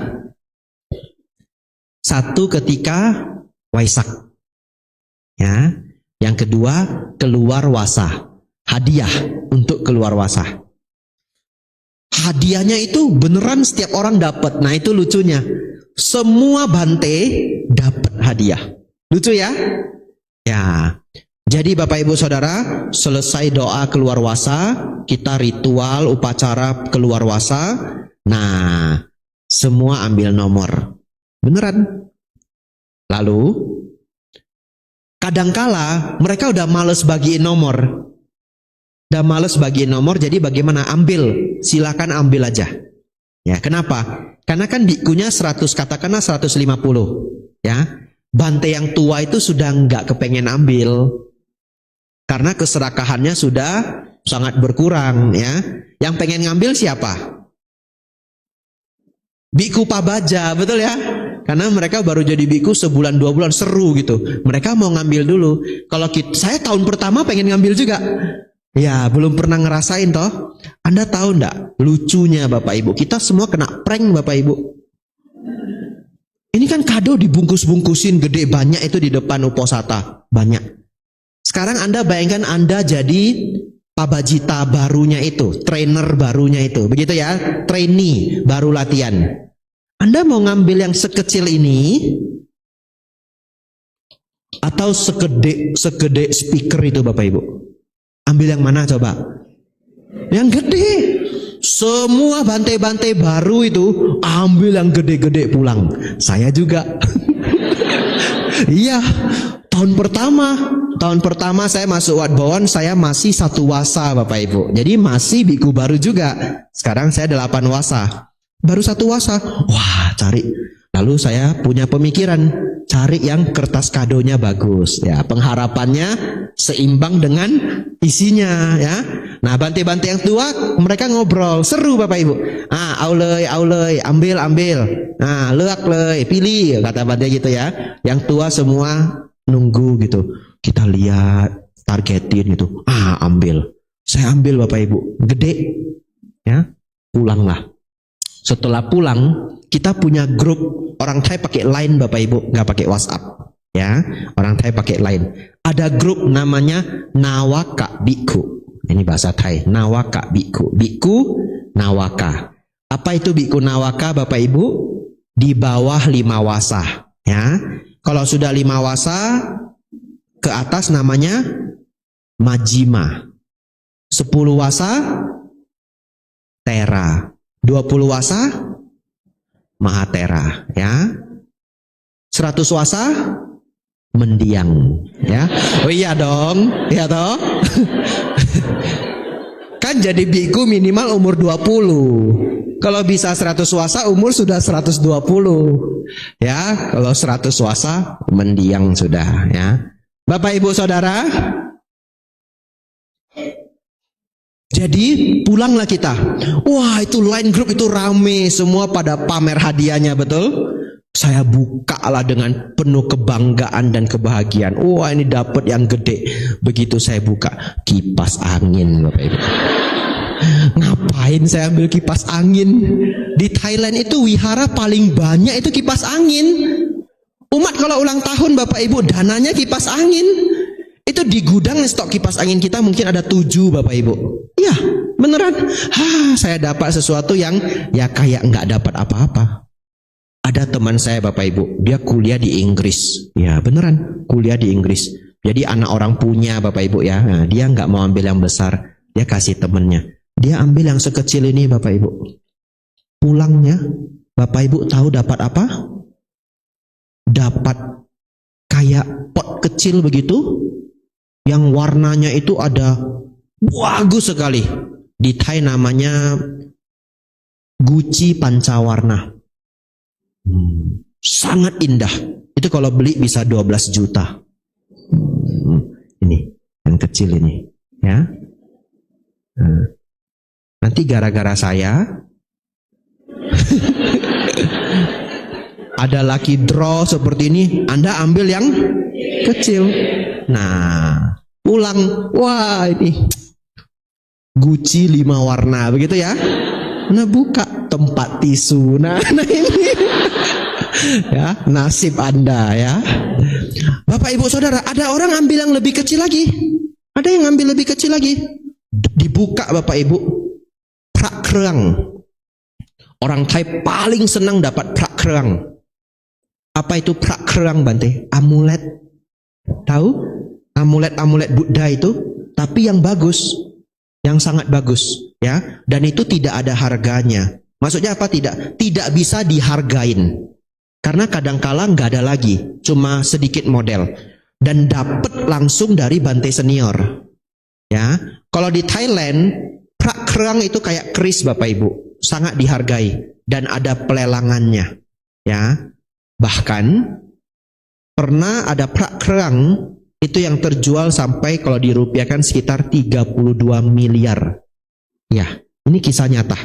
satu ketika Waisak. Ya, yang kedua keluar wasa. Hadiah untuk keluar wasa. Hadiahnya itu beneran setiap orang dapat. Nah, itu lucunya. Semua bante dapat hadiah. Lucu ya? Ya. Jadi Bapak Ibu Saudara, selesai doa keluar wasa, kita ritual upacara keluar wasa. Nah, semua ambil nomor. Beneran. Lalu kadangkala mereka udah males bagiin nomor. Udah males bagiin nomor, jadi bagaimana? Ambil. Silakan ambil aja. Ya, kenapa? Karena kan bikunya 100, katakanlah 150. Ya. Bante yang tua itu sudah nggak kepengen ambil. Karena keserakahannya sudah sangat berkurang ya. Yang pengen ngambil siapa? Biku pabaja, betul ya? Karena mereka baru jadi biku sebulan 2 bulan, seru gitu. Mereka mau ngambil dulu. Kalau saya tahun pertama pengen ngambil juga. Ya, belum pernah ngerasain toh. Anda tahu enggak? Lucunya Bapak Ibu, kita semua kena prank Bapak Ibu. Ini kan kado dibungkus-bungkusin gede banyak itu di depan Uposatha. Banyak. Sekarang Anda bayangkan Anda jadi pabajita barunya itu, trainer barunya itu. Begitu ya, trainee baru latihan. Anda mau ngambil yang sekecil ini atau segede speaker itu Bapak Ibu? Ambil yang mana coba? Yang gede. Semua bante-bante baru itu ambil yang gede-gede pulang. Saya juga. Iya, tahun pertama saya masuk Wat Bowon, saya masih 1 wasa Bapak Ibu. Jadi masih biku baru juga. Sekarang saya 8 wasa. Baru 1 wasa. Wah, cari. Lalu saya punya pemikiran, cari yang kertas kadonya bagus. Ya, pengharapannya seimbang dengan isinya ya. Nah, bante-bante yang tua mereka ngobrol, seru Bapak Ibu. Aulei, ambil. Nah, leak lei, pilih kata bante gitu ya. Yang tua semua nunggu gitu. Kita lihat, targetin gitu. Ambil. Saya ambil Bapak Ibu, gede. Ya, pulanglah. Setelah pulang, kita punya grup orang Thai pakai Line Bapak Ibu, nggak pakai WhatsApp. Ya, orang Thai pakai Line. Ada grup namanya Nawaka Bhikkhu. Ini bahasa Thai, Nawaka Bhikkhu. Bhikkhu Nawaka. Apa itu Bhikkhu Nawaka Bapak Ibu? Di bawah 5 wasa. Ya, kalau sudah 5 wasa ke atas namanya Majima. 10 wasa Tera. 20 wasa Mahatera, ya. 100 wasa Mendiang, ya. Oh iya dong, ya toh. Kan jadi biku minimal umur 20. Kalau bisa 100 wasa umur sudah 120. Ya, kalau 100 wasa mendiang sudah, ya. Bapak Ibu Saudara, jadi pulanglah kita. Wah, itu line group itu rame, semua pada pamer hadiahnya, betul? Saya bukalah dengan penuh kebanggaan dan kebahagiaan. Wah, ini dapat yang gede. Begitu saya buka, kipas angin, Bapak Ibu. Ngapain saya ambil kipas angin? Di Thailand itu wihara paling banyak itu kipas angin. Umat kalau ulang tahun Bapak Ibu, dananya kipas angin. Itu di gudang stok kipas angin kita mungkin ada 7 Bapak Ibu. Iya, beneran. Saya dapat sesuatu yang ya kayak nggak dapat apa-apa. Ada teman saya Bapak Ibu, dia kuliah di Inggris. Ya beneran, kuliah di Inggris. Jadi anak orang punya Bapak Ibu ya. Nah, dia nggak mau ambil yang besar, dia kasih temennya. Dia ambil yang sekecil ini Bapak Ibu. Pulangnya, Bapak Ibu tahu dapat apa? Dapat kayak pot kecil begitu, yang warnanya itu ada bagus sekali. Di Thai namanya guci pancawarna. Sangat indah. Itu kalau beli bisa 12 juta. Ini yang kecil ini, ya. Nanti gara-gara saya ada lucky draw seperti ini, Anda ambil yang kecil. Nah, pulang, wah ini Gucci 5 warna begitu ya. Nah, buka tempat tisu. Nah ini ya, nasib Anda ya. Bapak Ibu Saudara, ada orang ambil yang lebih kecil lagi. Ada yang ngambil lebih kecil lagi. Dibuka Bapak Ibu, prak kerang. Orang Thai paling senang dapat prak kerang. Apa itu prak kerang, Bante? Amulet. Tahu? Amulet-amulet Buddha itu, tapi yang bagus, yang sangat bagus, ya. Dan itu tidak ada harganya. Maksudnya apa tidak? Tidak bisa dihargain. Karena kadangkala nggak ada lagi, cuma sedikit model. Dan dapat langsung dari Bante senior. Ya, kalau di Thailand, prak kerang itu kayak keris Bapak Ibu, sangat dihargai dan ada pelelangannya. Ya, bahkan pernah ada prak kerang itu yang terjual sampai kalau dirupiahkan sekitar 32 miliar. Ya, ini kisah nyata.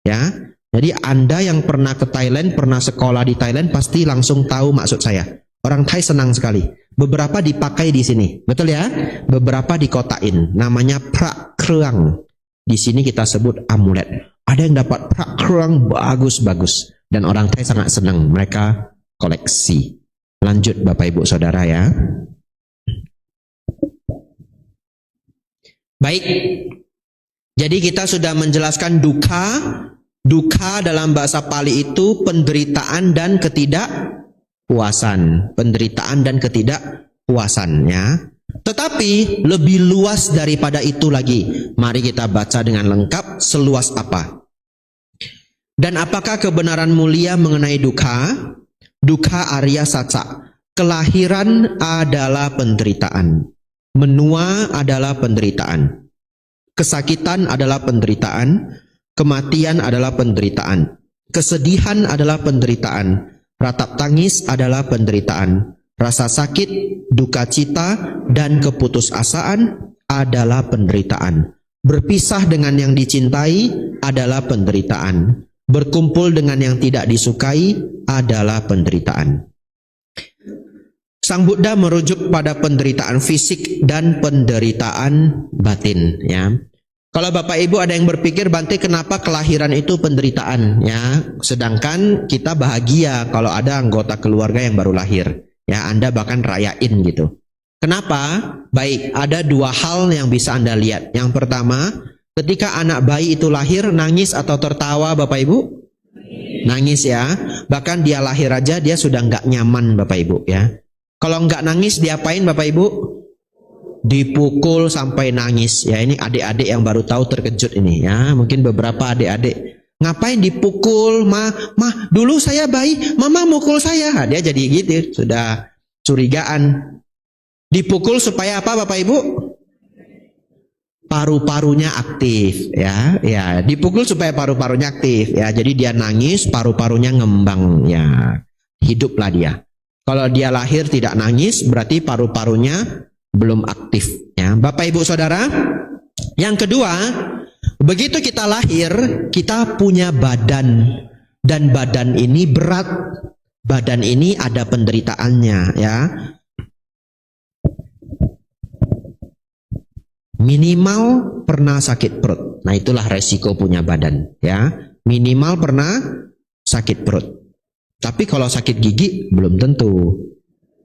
Ya, jadi Anda yang pernah ke Thailand, pernah sekolah di Thailand pasti langsung tahu maksud saya. Orang Thai senang sekali. Beberapa dipakai di sini, betul ya? Beberapa dikotain. Namanya prak kerang. Di sini kita sebut amulet. Ada yang dapat prak kerang bagus-bagus dan orang Thai sangat senang. Mereka koleksi. Lanjut Bapak Ibu Saudara ya. Baik. Jadi kita sudah menjelaskan duka. Duka dalam bahasa Pali itu penderitaan dan ketidakpuasan. Penderitaan dan ketidakpuasan ya. Tetapi lebih luas daripada itu lagi. Mari kita baca dengan lengkap seluas apa. Dan apakah kebenaran mulia mengenai duka? Duka Arya Saca. Kelahiran adalah penderitaan. Menua adalah penderitaan. Kesakitan adalah penderitaan. Kematian adalah penderitaan. Kesedihan adalah penderitaan. Ratap tangis adalah penderitaan. Rasa sakit, duka cita, dan keputusasaan adalah penderitaan. Berpisah dengan yang dicintai adalah penderitaan. Berkumpul dengan yang tidak disukai adalah penderitaan. Sang Buddha merujuk pada penderitaan fisik dan penderitaan batin ya. Kalau Bapak Ibu ada yang berpikir, Bante kenapa kelahiran itu penderitaan ya, sedangkan kita bahagia kalau ada anggota keluarga yang baru lahir ya, Anda bahkan rayain gitu. Kenapa? Baik, ada dua hal yang bisa Anda lihat. Yang pertama, ketika anak bayi itu lahir, nangis atau tertawa Bapak Ibu? Nangis ya, bahkan dia lahir aja dia sudah nggak nyaman Bapak Ibu ya. Kalau nggak nangis diapain Bapak Ibu? dipukul sampai nangis. Ya, ini adik-adik yang baru tahu terkejut ini ya. Mungkin beberapa adik-adik, ngapain dipukul? Mah, dulu saya bayi, mama mukul saya. Nah, dia jadi gitu, sudah curigaan. Dipukul supaya apa Bapak Ibu? Paru-parunya aktif ya. Ya, dipukul supaya paru-parunya aktif ya. Jadi dia nangis, paru-parunya ngembang ya. Hiduplah dia. Kalau dia lahir tidak nangis, berarti paru-parunya belum aktif ya. Bapak Ibu Saudara, yang kedua, begitu kita lahir, kita punya badan, dan badan ini berat. Badan ini ada penderitaannya ya. Minimal pernah sakit perut. Nah, itulah resiko punya badan ya. Minimal pernah sakit perut. Tapi kalau sakit gigi belum tentu.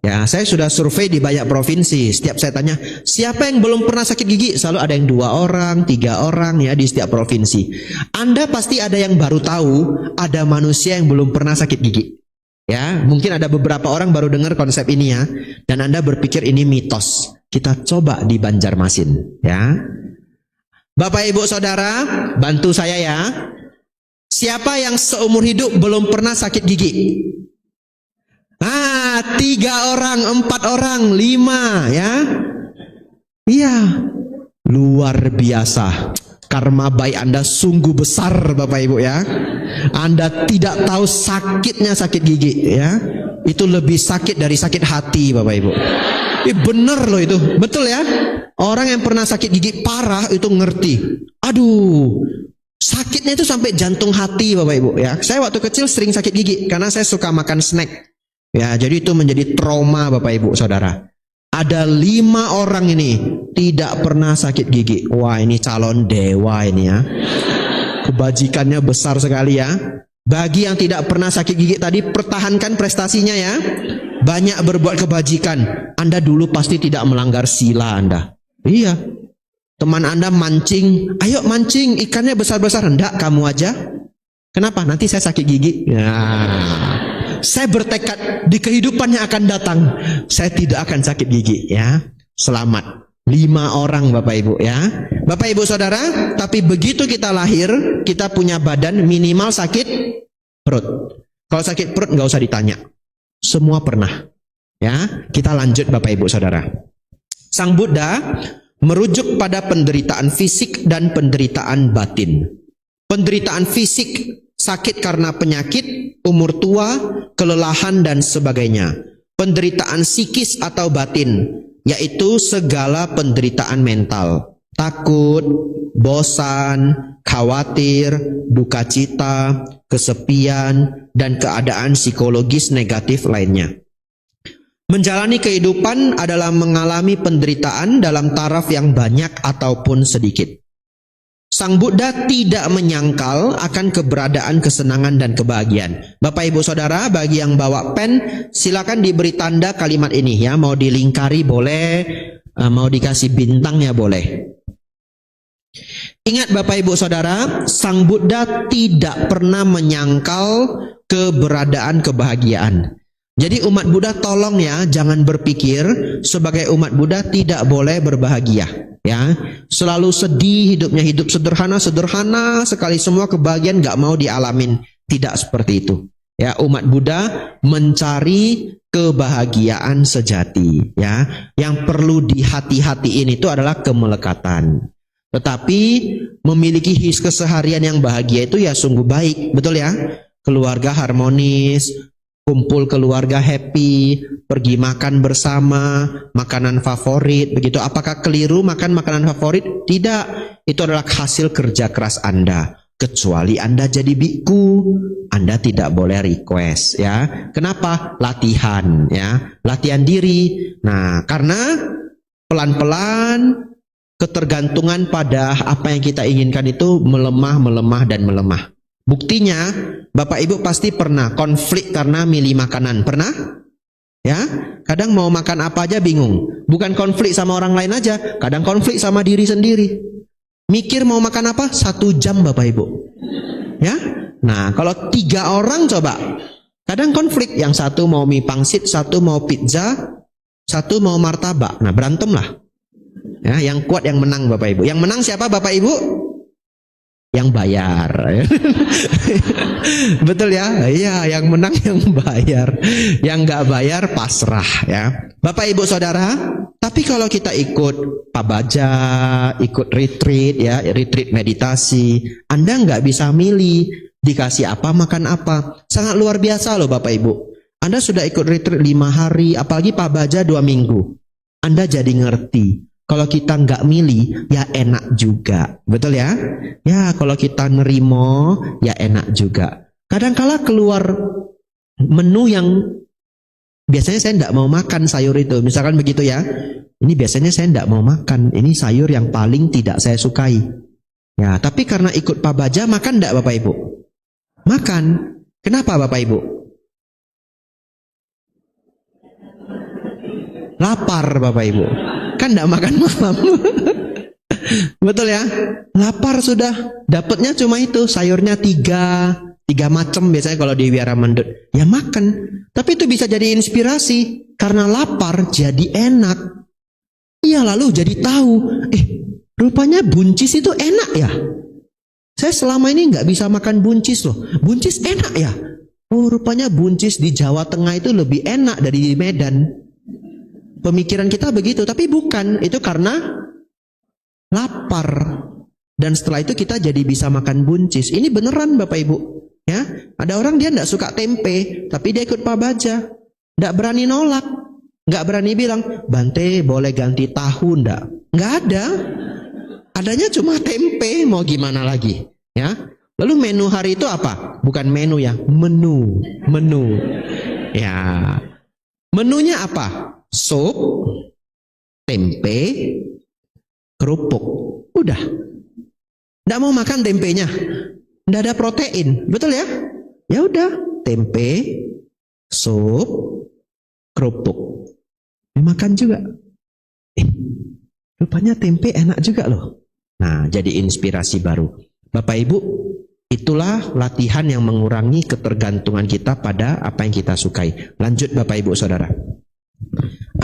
Ya, saya sudah survei di banyak provinsi. Setiap saya tanya, siapa yang belum pernah sakit gigi? Selalu ada yang 2 orang, 3 orang ya di setiap provinsi. Anda pasti ada yang baru tahu, ada manusia yang belum pernah sakit gigi. Ya, mungkin ada beberapa orang baru dengar konsep ini ya. Dan Anda berpikir ini mitos. Kita coba di Banjarmasin ya. Bapak Ibu Saudara, bantu saya ya. Siapa yang seumur hidup belum pernah sakit gigi? 3 orang, 4 orang, 5 ya. Iya, luar biasa. Karma baik Anda sungguh besar Bapak Ibu ya. Anda tidak tahu sakitnya sakit gigi ya. Itu lebih sakit dari sakit hati Bapak Ibu. Bener loh itu, betul ya. Orang yang pernah sakit gigi parah itu ngerti. Aduh, sakitnya itu sampai jantung hati Bapak Ibu ya. Saya waktu kecil sering sakit gigi karena saya suka makan snack. Ya, jadi itu menjadi trauma Bapak Ibu Saudara. Ada 5 orang ini tidak pernah sakit gigi. Wah, ini calon dewa ini ya. Kebajikannya besar sekali ya. Bagi yang tidak pernah sakit gigi tadi, pertahankan prestasinya ya. Banyak berbuat kebajikan. Anda dulu pasti tidak melanggar sila Anda. Iya. Teman Anda mancing, ayo mancing, ikannya besar-besar. Enggak, kamu aja. Kenapa? Nanti saya sakit gigi. Nah, saya bertekad di kehidupan yang akan datang, saya tidak akan sakit gigi ya. Selamat. 5 orang Bapak Ibu ya. Bapak Ibu Saudara, tapi begitu kita lahir, kita punya badan minimal sakit perut. Kalau sakit perut nggak usah ditanya. Semua pernah. Ya, kita lanjut Bapak Ibu Saudara. Sang Buddha merujuk pada penderitaan fisik dan penderitaan batin. Penderitaan fisik, sakit karena penyakit, umur tua, kelelahan dan sebagainya. Penderitaan psikis atau batin, yaitu segala penderitaan mental. Takut, bosan, khawatir, duka cita, kesepian, dan keadaan psikologis negatif lainnya. Menjalani kehidupan adalah mengalami penderitaan dalam taraf yang banyak ataupun sedikit. Sang Buddha tidak menyangkal akan keberadaan kesenangan dan kebahagiaan. Bapak Ibu Saudara, bagi yang bawa pen, silakan diberi tanda kalimat ini ya. Mau dilingkari boleh, mau dikasih bintang ya boleh. Ingat Bapak Ibu Saudara, Sang Buddha tidak pernah menyangkal keberadaan kebahagiaan. Jadi umat Buddha tolong ya, jangan berpikir sebagai umat Buddha tidak boleh berbahagia. Ya, selalu sedih hidupnya, hidup sederhana sekali, semua kebahagiaan gak mau dialamin. Tidak seperti itu. Ya, umat Buddha mencari kebahagiaan sejati. Ya, yang perlu dihati-hatiin itu adalah kemelekatan. Tetapi memiliki keseharian yang bahagia itu ya sungguh baik, betul ya? Keluarga harmonis, kumpul keluarga happy, pergi makan bersama, makanan favorit, begitu. Apakah keliru makan makanan favorit? Tidak, itu adalah hasil kerja keras Anda. Kecuali Anda jadi biku, Anda tidak boleh request ya. Kenapa? Latihan ya, latihan diri. Nah, karena pelan-pelan ketergantungan pada apa yang kita inginkan itu melemah. Buktinya, Bapak Ibu pasti pernah konflik karena milih makanan. Pernah? Ya, kadang mau makan apa aja bingung. Bukan konflik sama orang lain aja, kadang konflik sama diri sendiri. Mikir mau makan apa? 1 jam Bapak Ibu. Ya, nah kalau 3 orang coba, kadang konflik. Yang satu mau mie pangsit, satu mau pizza, satu mau martabak. Nah berantem lah. Ya, yang kuat yang menang Bapak Ibu. Yang menang siapa Bapak Ibu? Yang bayar. Betul ya? Iya, yang menang yang bayar. Yang nggak bayar pasrah ya. Bapak Ibu Saudara, tapi kalau kita ikut pabaja, ikut retreat ya, retreat meditasi, Anda nggak bisa milih dikasih apa makan apa. Sangat luar biasa loh Bapak Ibu. Anda sudah ikut retreat 5 hari, apalagi pabaja 2 minggu. Anda jadi ngerti. Kalau kita nggak milih, ya enak juga. Betul ya? Ya, kalau kita nerimo, ya enak juga. Kadang-kala keluar menu yang biasanya saya nggak mau makan sayur itu. Misalkan begitu ya. Ini biasanya saya nggak mau makan. Ini sayur yang paling tidak saya sukai. Ya, tapi karena ikut pabaja, makan nggak Bapak Ibu? Makan. Kenapa Bapak Ibu? Lapar Bapak Ibu. Kan enggak makan malam. Betul ya? Lapar sudah. Dapatnya cuma itu. Sayurnya 3 macam biasanya kalau di Wiara Mendut. Ya makan. Tapi itu bisa jadi inspirasi. Karena lapar jadi enak. Iya lalu jadi tahu. Rupanya buncis itu enak ya. Saya selama ini nggak bisa makan buncis loh. Buncis enak ya. Oh rupanya buncis di Jawa Tengah itu lebih enak dari di Medan. Pemikiran kita begitu, tapi bukan. Itu karena lapar. Dan setelah itu kita jadi bisa makan buncis. Ini beneran Bapak Ibu. Ya, ada orang dia enggak suka tempe, tapi dia ikut pabaja. Enggak berani nolak. Enggak berani bilang, Bante boleh ganti tahu enggak? Enggak ada. Adanya cuma tempe, mau gimana lagi? Ya. Lalu menu hari itu apa? Bukan menu ya, menu. Ya. Menunya apa? Sup, tempe, kerupuk. Udah. Nggak mau makan tempenya. Nggak ada protein. Betul ya? Ya udah. Tempe, sup, kerupuk. Makan juga. Rupanya tempe enak juga loh. Nah, jadi inspirasi baru. Bapak Ibu, itulah latihan yang mengurangi ketergantungan kita pada apa yang kita sukai. Lanjut Bapak Ibu Saudara.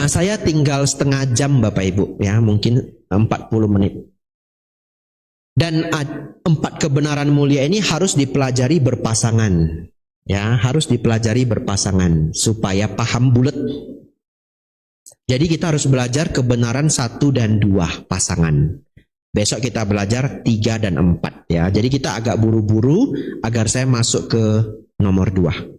Saya tinggal setengah jam Bapak Ibu ya, mungkin 40 menit. Dan 4 kebenaran mulia ini harus dipelajari berpasangan. Ya, harus dipelajari berpasangan supaya paham bulat. Jadi kita harus belajar kebenaran 1 dan 2 pasangan. Besok kita belajar 3 dan 4 ya. Jadi kita agak buru-buru agar saya masuk ke nomor 2.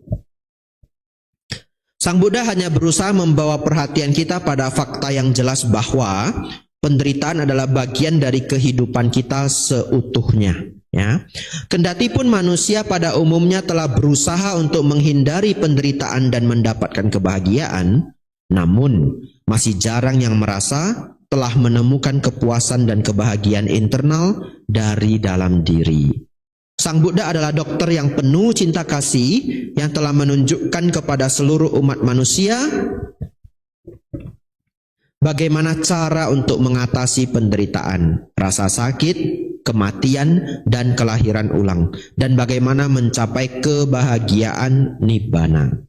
Sang Buddha hanya berusaha membawa perhatian kita pada fakta yang jelas bahwa penderitaan adalah bagian dari kehidupan kita seutuhnya. Ya, kendati pun manusia pada umumnya telah berusaha untuk menghindari penderitaan dan mendapatkan kebahagiaan, namun masih jarang yang merasa telah menemukan kepuasan dan kebahagiaan internal dari dalam diri. Sang Buddha adalah dokter yang penuh cinta kasih yang telah menunjukkan kepada seluruh umat manusia bagaimana cara untuk mengatasi penderitaan, rasa sakit, kematian, dan kelahiran ulang, dan bagaimana mencapai kebahagiaan nibbana.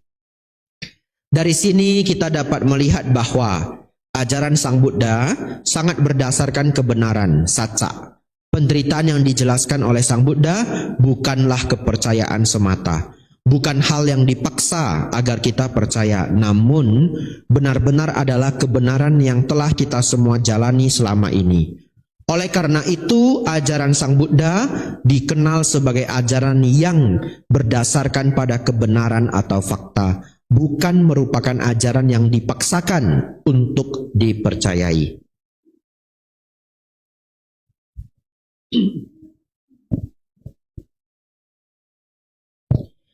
Dari sini kita dapat melihat bahwa ajaran Sang Buddha sangat berdasarkan kebenaran, satsa. Penderitaan yang dijelaskan oleh Sang Buddha bukanlah kepercayaan semata, bukan hal yang dipaksa agar kita percaya, namun benar-benar adalah kebenaran yang telah kita semua jalani selama ini. Oleh karena itu, ajaran Sang Buddha dikenal sebagai ajaran yang berdasarkan pada kebenaran atau fakta, bukan merupakan ajaran yang dipaksakan untuk dipercayai.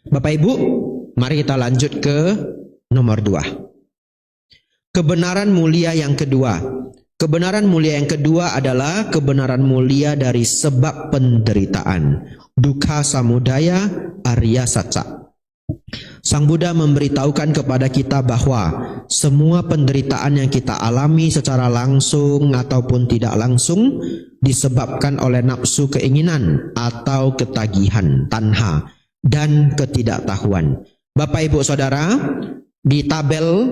Bapak Ibu, mari kita lanjut ke nomor 2. Kebenaran mulia yang kedua. Kebenaran mulia yang kedua adalah kebenaran mulia dari sebab penderitaan. Dukkha samudaya arya satsa. Sang Buddha memberitahukan kepada kita bahwa semua penderitaan yang kita alami secara langsung ataupun tidak langsung disebabkan oleh nafsu keinginan atau ketagihan, tanha, dan ketidaktahuan. Bapak Ibu Saudara, di tabel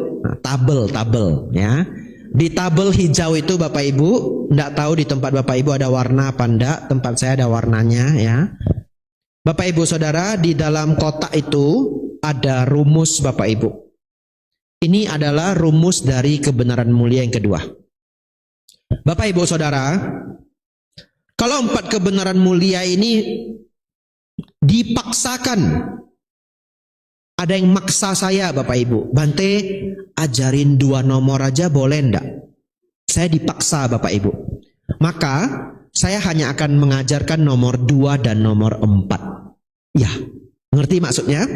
ya, di tabel hijau itu Bapak Ibu Enggak tahu di tempat Bapak Ibu ada warna apa enggak. Tempat saya ada warnanya ya. Bapak Ibu Saudara, di dalam kotak itu ada rumus Bapak Ibu. Ini adalah rumus dari kebenaran mulia yang kedua. Bapak Ibu Saudara, kalau 4 kebenaran mulia ini dipaksakan, ada yang maksa saya Bapak Ibu, Bante ajarin 2 nomor aja boleh enggak? Saya dipaksa Bapak Ibu. Maka saya hanya akan mengajarkan nomor 2 dan nomor 4. Ya, ngerti maksudnya?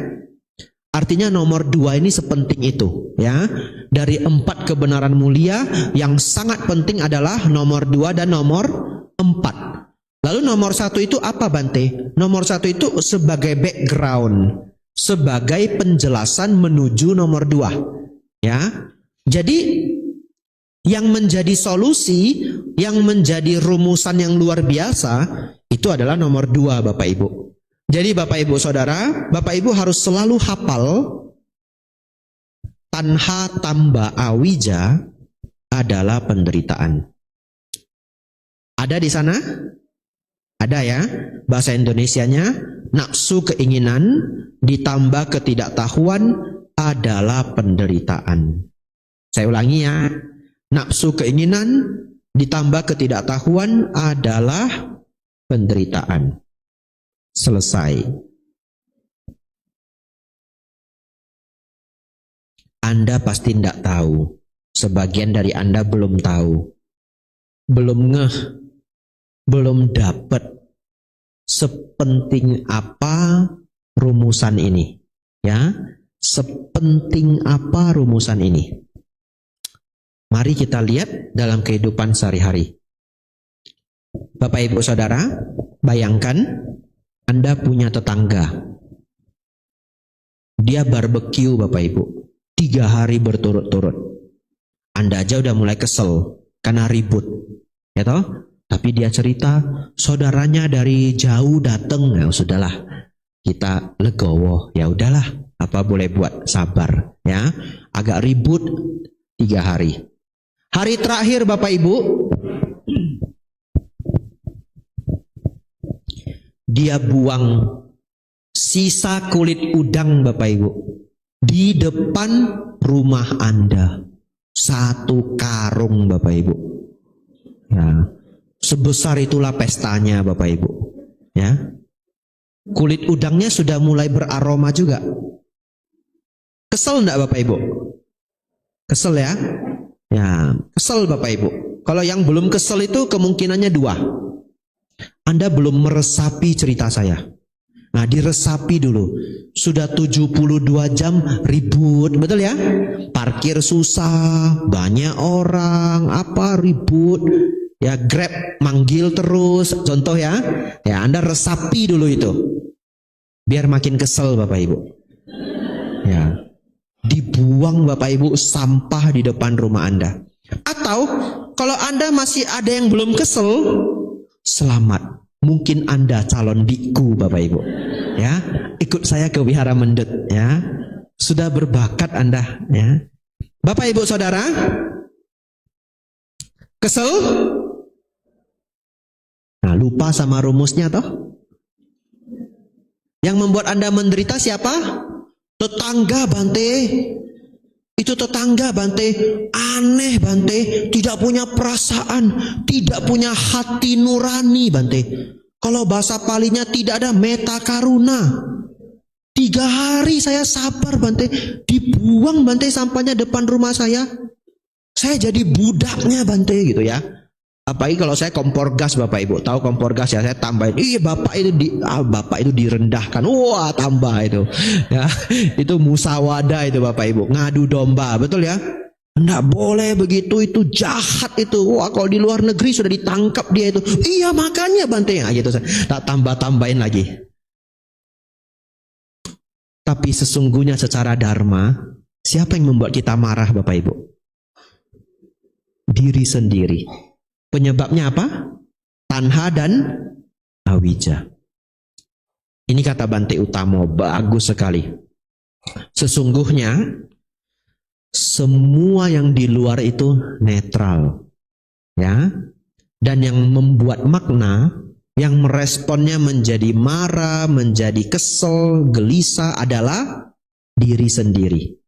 Artinya nomor 2 ini sepenting itu ya. Dari 4 kebenaran mulia yang sangat penting adalah nomor 2 dan nomor 4. Lalu nomor 1 itu apa Bante? Nomor 1 itu sebagai background, sebagai penjelasan menuju nomor 2 ya. Jadi yang menjadi solusi, yang menjadi rumusan yang luar biasa itu adalah nomor 2 Bapak Ibu. Jadi Bapak Ibu Saudara, Bapak Ibu harus selalu hafal tanha tamba awija adalah penderitaan. Ada di sana? Ada ya? Bahasa Indonesianya, nafsu keinginan ditambah ketidaktahuan adalah penderitaan. Saya ulangi ya. Nafsu keinginan ditambah ketidaktahuan adalah penderitaan. Selesai. Anda pasti tidak tahu. Sebagian dari Anda belum tahu. Belum ngeh. Belum dapat sepenting apa rumusan ini. Ya, sepenting apa rumusan ini. Mari kita lihat dalam kehidupan sehari-hari. Bapak Ibu Saudara, bayangkan Anda punya tetangga. Dia barbeque Bapak Ibu 3 hari berturut-turut. Anda aja udah mulai kesel karena ribut. Ya toh? Tapi dia cerita saudaranya dari jauh datang. Ya sudahlah, kita legowo. Ya udahlah, apa boleh buat, sabar ya. Agak ribut 3 hari. Hari terakhir Bapak Ibu, dia buang sisa kulit udang Bapak Ibu di depan rumah Anda. 1 karung Bapak Ibu. Ya, sebesar itulah pestanya Bapak Ibu. Ya, kulit udangnya sudah mulai beraroma juga. Kesel enggak Bapak Ibu? Kesel ya? Ya, kesel Bapak Ibu. Kalau yang belum kesel itu kemungkinannya 2. Anda belum meresapi cerita saya. Nah, diresapi dulu. Sudah 72 jam ribut, betul ya? Parkir susah, banyak orang, apa ribut. Ya, Grab manggil terus, contoh ya. Ya, Anda resapi dulu itu. Biar makin kesel Bapak Ibu. Ya. Dibuang Bapak Ibu sampah di depan rumah Anda. Atau kalau Anda masih ada yang belum kesel, selamat. Mungkin Anda calon biku Bapak Ibu. Ya, ikut saya ke Wihara Mendut ya. Sudah berbakat Anda ya. Bapak Ibu Saudara, kesel? Nah, lupa sama rumusnya toh? Yang membuat Anda menderita siapa? Tetangga Bante. Itu tetangga Bante. Aneh Bante. Tidak punya perasaan. Tidak punya hati nurani Bante. Kalau bahasa palinya tidak ada meta karuna. 3 hari saya sabar Bante. Dibuang Bante sampahnya depan rumah saya. Saya jadi budaknya Bante gitu ya. Apalagi kalau saya kompor gas Bapak Ibu. Tahu kompor gas ya, saya tambahin. Iya Bapak itu direndahkan. Wah tambah itu. Ya, itu musawadah itu Bapak Ibu. Ngadu domba, betul ya? Enggak boleh begitu, itu jahat itu. Wah kalau di luar negeri sudah ditangkap dia itu. Iya makanya Bante. Nah, gitu. Tak tambah-tambahin lagi. Tapi sesungguhnya secara dharma, siapa yang membuat kita marah Bapak Ibu? Diri sendiri. Penyebabnya apa? Tanha dan awija. Ini kata Bante Utamo, bagus sekali. Sesungguhnya semua yang di luar itu netral. Ya. Dan yang membuat makna, yang meresponnya menjadi marah, menjadi kesel, gelisah adalah diri sendiri.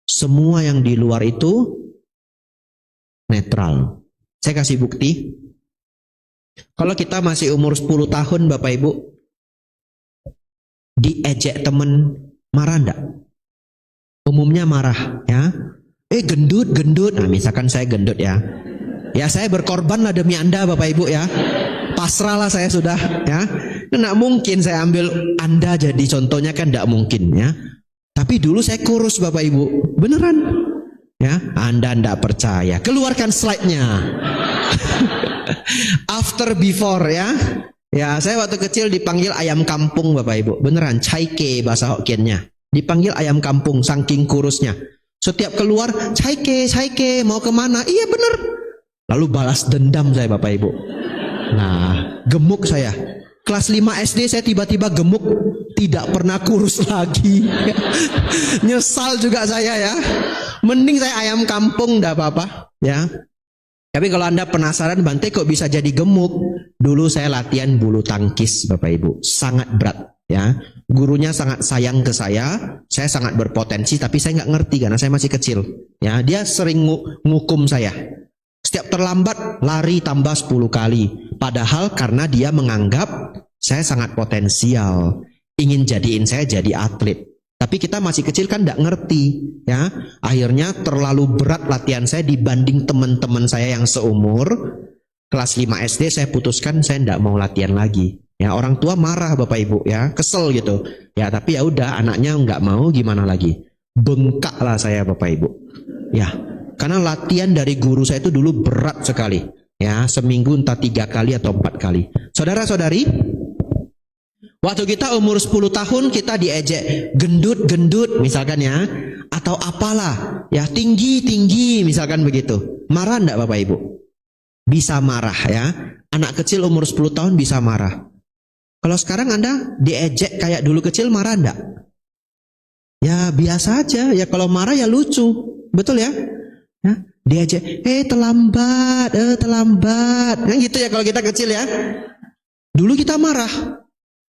Semua yang di luar itu netral. Saya kasih bukti. Kalau kita masih umur 10 tahun Bapak Ibu, diejek temen, marah enggak? Umumnya marah ya. Gendut. Nah misalkan saya gendut ya. Ya saya berkorban lah demi Anda Bapak Ibu ya. Pasrahlah saya sudah ya. Nggak mungkin saya ambil Anda jadi contohnya, kan nggak mungkin ya. Tapi dulu saya kurus Bapak Ibu. Beneran. Ya, Anda nggak percaya. Keluarkan slide-nya. After before ya. Ya, saya waktu kecil dipanggil ayam kampung Bapak Ibu. Beneran, caike bahasa Hokkiennya. Dipanggil ayam kampung saking kurusnya. Setiap keluar, caike, mau kemana? Iya bener. Lalu balas dendam saya Bapak Ibu. Nah, gemuk saya. Kelas 5 SD saya tiba-tiba gemuk, tidak pernah kurus lagi. Nyesal juga saya ya. Mending saya ayam kampung, enggak apa-apa ya. Tapi kalau Anda penasaran Bante kok bisa jadi gemuk, dulu saya latihan bulu tangkis Bapak Ibu, sangat berat ya. Gurunya sangat sayang ke saya sangat berpotensi, tapi saya nggak ngerti karena saya masih kecil ya. Dia sering ngukum saya. Setiap terlambat lari tambah 10 kali. Padahal karena dia menganggap saya sangat potensial, ingin jadiin saya jadi atlet. Tapi kita masih kecil kan nggak ngerti ya. Akhirnya terlalu berat latihan saya dibanding teman-teman saya yang seumur. Kelas 5 SD saya putuskan saya nggak mau latihan lagi. Ya, orang tua marah Bapak Ibu ya, kesel gitu. Ya, tapi ya udah, anaknya nggak mau, gimana lagi? Bengkaklah saya Bapak Ibu. Ya, karena latihan dari guru saya itu dulu berat sekali. Ya, seminggu entah 3 kali atau 4 kali. Saudara-saudari, waktu kita umur 10 tahun kita diejek gendut misalkan ya, atau apalah ya, tinggi misalkan begitu. Marah enggak Bapak Ibu? Bisa marah ya. Anak kecil umur 10 tahun bisa marah. Kalau sekarang Anda diejek kayak dulu kecil, marah enggak? Ya biasa aja ya, kalau marah ya lucu. Betul ya? Ya, diejek, terlambat. Kan gitu ya kalau kita kecil ya. Dulu kita marah.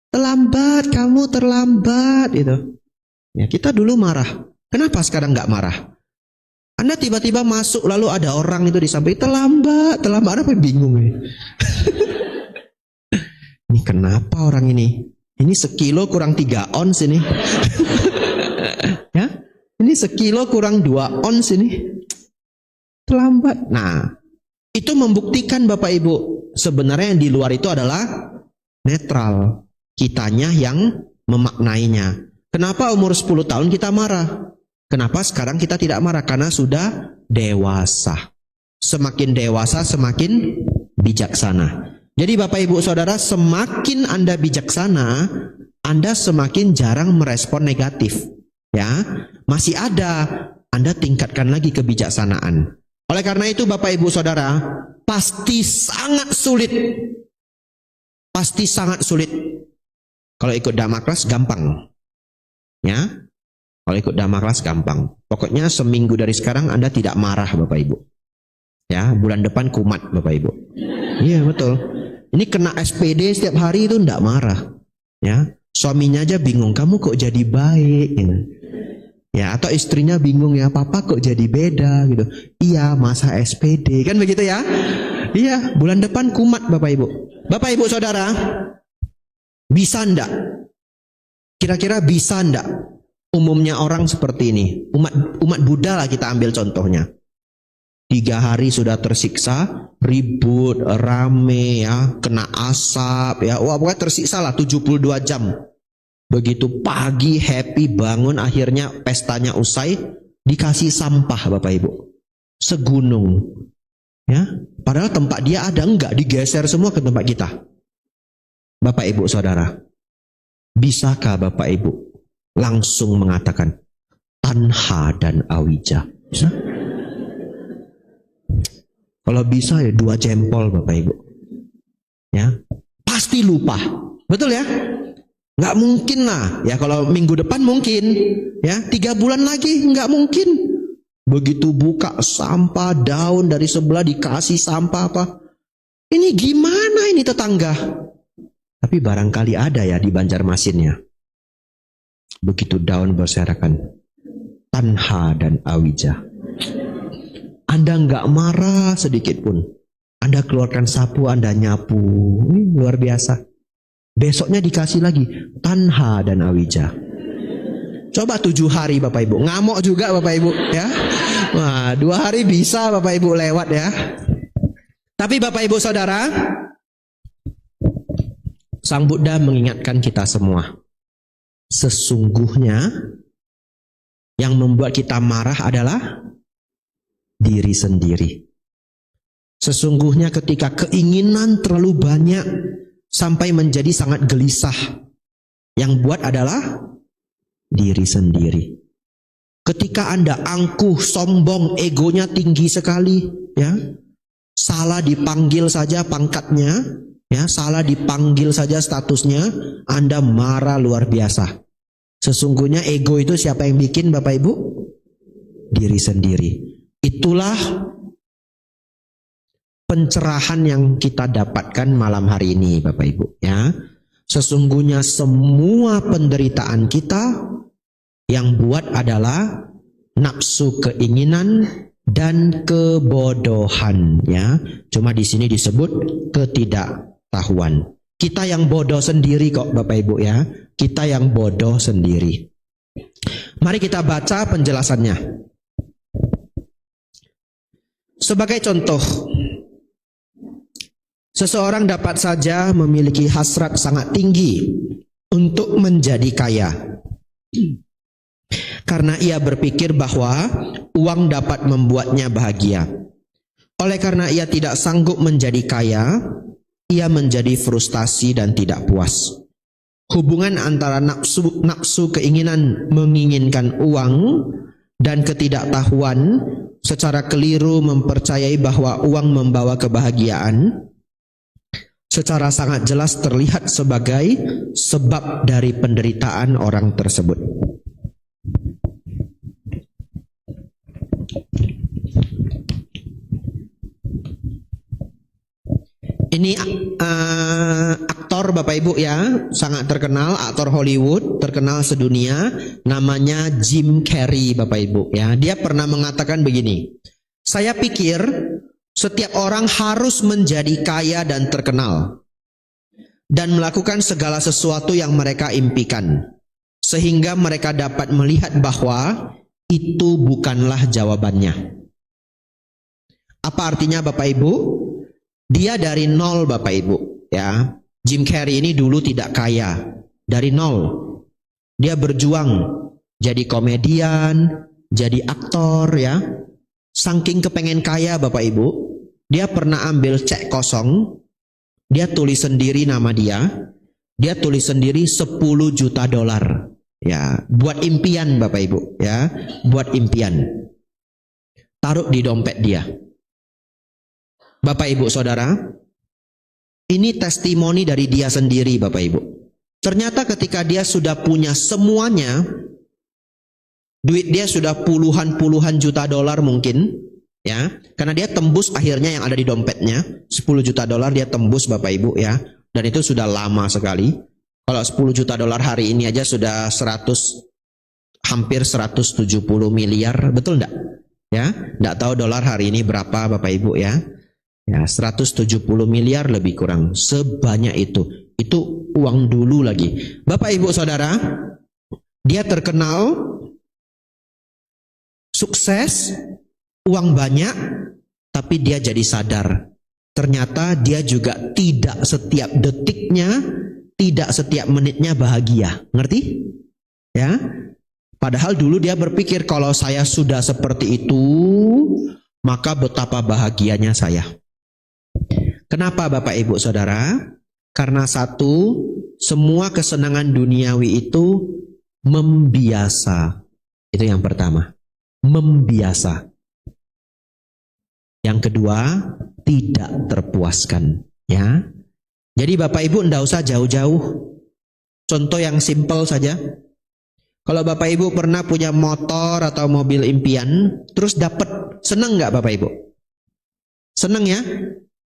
Terlambat, kamu terlambat gitu. Ya, kita dulu marah. Kenapa sekarang nggak marah? Anda tiba-tiba masuk lalu ada orang itu di samping, terlambat apa, bingung ya. Ini kenapa orang ini? Ini sekilo kurang 3 ons ini. Ya, ini sekilo kurang 2 ons ini. Terlambat. Nah, itu membuktikan Bapak Ibu, sebenarnya yang di luar itu adalah netral. Kitanya yang memaknainya. Kenapa umur 10 tahun kita marah? Kenapa sekarang kita tidak marah? Karena sudah dewasa. Semakin dewasa semakin bijaksana. Jadi Bapak Ibu Saudara, semakin Anda bijaksana, Anda semakin jarang merespon negatif. Ya, masih ada, Anda tingkatkan lagi kebijaksanaan. Oleh karena itu Bapak Ibu Saudara, pasti sangat sulit. Pasti sangat sulit. Kalau ikut Dhamma Class gampang. Ya. Kalau ikut Dhamma Class gampang. Pokoknya seminggu dari sekarang Anda tidak marah Bapak Ibu. Ya, bulan depan kumat Bapak Ibu. Iya, betul. Ini kena SPD setiap hari itu enggak marah. Ya. Suaminya aja bingung, kamu kok jadi baik gitu. Ya, atau istrinya bingung, ya papa kok jadi beda gitu. Iya, masa SPD kan begitu ya. Iya, bulan depan kumat Bapak Ibu. Bapak Ibu Saudara, bisa enggak? Kira-kira bisa enggak umumnya orang seperti ini? Umat Buddha lah kita ambil contohnya. 3 hari sudah tersiksa, ribut, rame ya, kena asap ya. Wah, pokoknya tersiksa lah 72 jam. Begitu pagi happy bangun, akhirnya pestanya usai, dikasih sampah Bapak Ibu. Segunung. Ya, padahal tempat dia ada, enggak, digeser semua ke tempat kita. Bapak Ibu Saudara, bisakah Bapak Ibu langsung mengatakan tanha dan awija? Bisa? Kalau bisa ya 2 jempol Bapak Ibu. Ya, pasti lupa. Betul ya? Nggak mungkin lah. Ya kalau minggu depan mungkin. Ya, 3 bulan lagi nggak mungkin. Begitu buka sampah daun dari sebelah dikasih sampah apa? Ini gimana ini tetangga? Tapi barangkali ada ya di Banjarmasinnya. Begitu daun berserakan, Tanha dan Awija. Anda nggak marah sedikit pun. Anda keluarkan sapu, Anda nyapu. Ini luar biasa. Besoknya dikasih lagi Tanha dan Awija. Coba 7 hari Bapak Ibu. Ngamuk juga Bapak Ibu ya. Wah, 2 hari bisa Bapak Ibu lewat ya. Tapi Bapak Ibu Saudara, Sang Buddha mengingatkan kita semua. Sesungguhnya yang membuat kita marah adalah diri sendiri. Sesungguhnya ketika keinginan terlalu banyak sampai menjadi sangat gelisah, yang buat adalah diri sendiri. Ketika Anda angkuh, sombong, egonya tinggi sekali, ya, salah dipanggil saja pangkatnya, ya, salah dipanggil saja statusnya, Anda marah luar biasa. Sesungguhnya ego itu siapa yang bikin Bapak Ibu? Diri sendiri. Itulah pencerahan yang kita dapatkan malam hari ini Bapak Ibu ya. Sesungguhnya semua penderitaan kita yang buat adalah nafsu keinginan dan kebodohan ya. Cuma di sini disebut ketidaktahuan. Kita yang bodoh sendiri kok Bapak Ibu ya. Kita yang bodoh sendiri. Mari kita baca penjelasannya. Sebagai contoh, seseorang dapat saja memiliki hasrat sangat tinggi untuk menjadi kaya. Karena ia berpikir bahwa uang dapat membuatnya bahagia. Oleh karena ia tidak sanggup menjadi kaya, ia menjadi frustasi dan tidak puas. Hubungan antara nafsu keinginan menginginkan uang dan ketidaktahuan secara keliru mempercayai bahwa uang membawa kebahagiaan secara sangat jelas terlihat sebagai sebab dari penderitaan orang tersebut. Ini aktor Bapak Ibu ya, sangat terkenal, aktor Hollywood, terkenal sedunia, namanya Jim Carrey Bapak Ibu ya. Dia pernah mengatakan begini, saya pikir setiap orang harus menjadi kaya dan terkenal dan melakukan segala sesuatu yang mereka impikan, sehingga mereka dapat melihat bahwa itu bukanlah jawabannya. Apa artinya Bapak Ibu? Dia dari nol Bapak Ibu ya. Jim Carrey ini dulu tidak kaya, dari nol. Dia berjuang jadi komedian, jadi aktor ya. Saking kepengen kaya Bapak Ibu, dia pernah ambil cek kosong, dia tulis sendiri nama dia tulis sendiri 10 juta dolar ya, buat impian Bapak Ibu ya, buat impian. Taruh di dompet dia. Bapak Ibu Saudara, ini testimoni dari dia sendiri Bapak Ibu. Ternyata ketika dia sudah punya semuanya, duit dia sudah puluhan juta dolar mungkin, ya, karena dia tembus akhirnya yang ada di dompetnya, 10 juta dolar dia tembus Bapak Ibu ya, dan itu sudah lama sekali. Kalau 10 juta dolar hari ini aja sudah hampir 170 miliar, betul enggak? Ya, enggak tahu dolar hari ini berapa Bapak Ibu ya. Ya, 170 miliar lebih kurang, sebanyak itu. Itu uang dulu lagi. Bapak Ibu Saudara, dia terkenal, sukses, uang banyak, tapi dia jadi sadar. Ternyata dia juga tidak setiap detiknya, tidak setiap menitnya bahagia. Ngerti? Ya. Padahal dulu dia berpikir kalau saya sudah seperti itu, maka betapa bahagianya saya. Kenapa Bapak Ibu Saudara? Karena satu, semua kesenangan duniawi itu membiasa. Itu yang pertama. Membiasa. Yang kedua, tidak terpuaskan. Ya. Jadi Bapak Ibu tidak usah jauh-jauh. Contoh yang simpel saja. Kalau Bapak Ibu pernah punya motor atau mobil impian, terus dapat, senang nggak Bapak Ibu? Senang ya?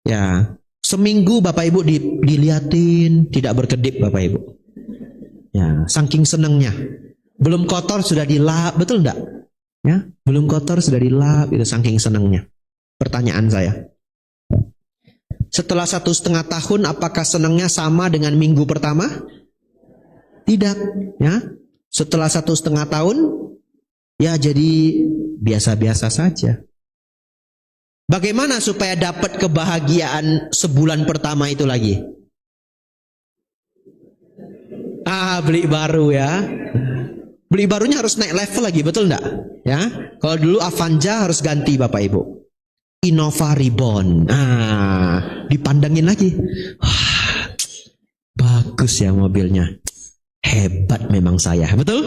Ya, Seminggu Bapak Ibu diliatin, tidak berkedip Bapak Ibu. Ya, saking senengnya. Belum kotor sudah dilap, betul enggak? Ya, belum kotor sudah dilap, itu saking senengnya. Pertanyaan saya. Setelah 1,5 tahun, apakah senangnya sama dengan minggu pertama? Tidak. Ya, setelah 1,5 tahun, ya jadi biasa-biasa saja. Bagaimana supaya dapat kebahagiaan sebulan pertama itu lagi? Beli baru ya. Beli barunya harus naik level lagi, betul enggak? Ya, kalau dulu Avanza harus ganti Bapak Ibu. Innova Reborn. Dipandangin lagi. Wah, bagus ya mobilnya. Hebat memang saya, betul?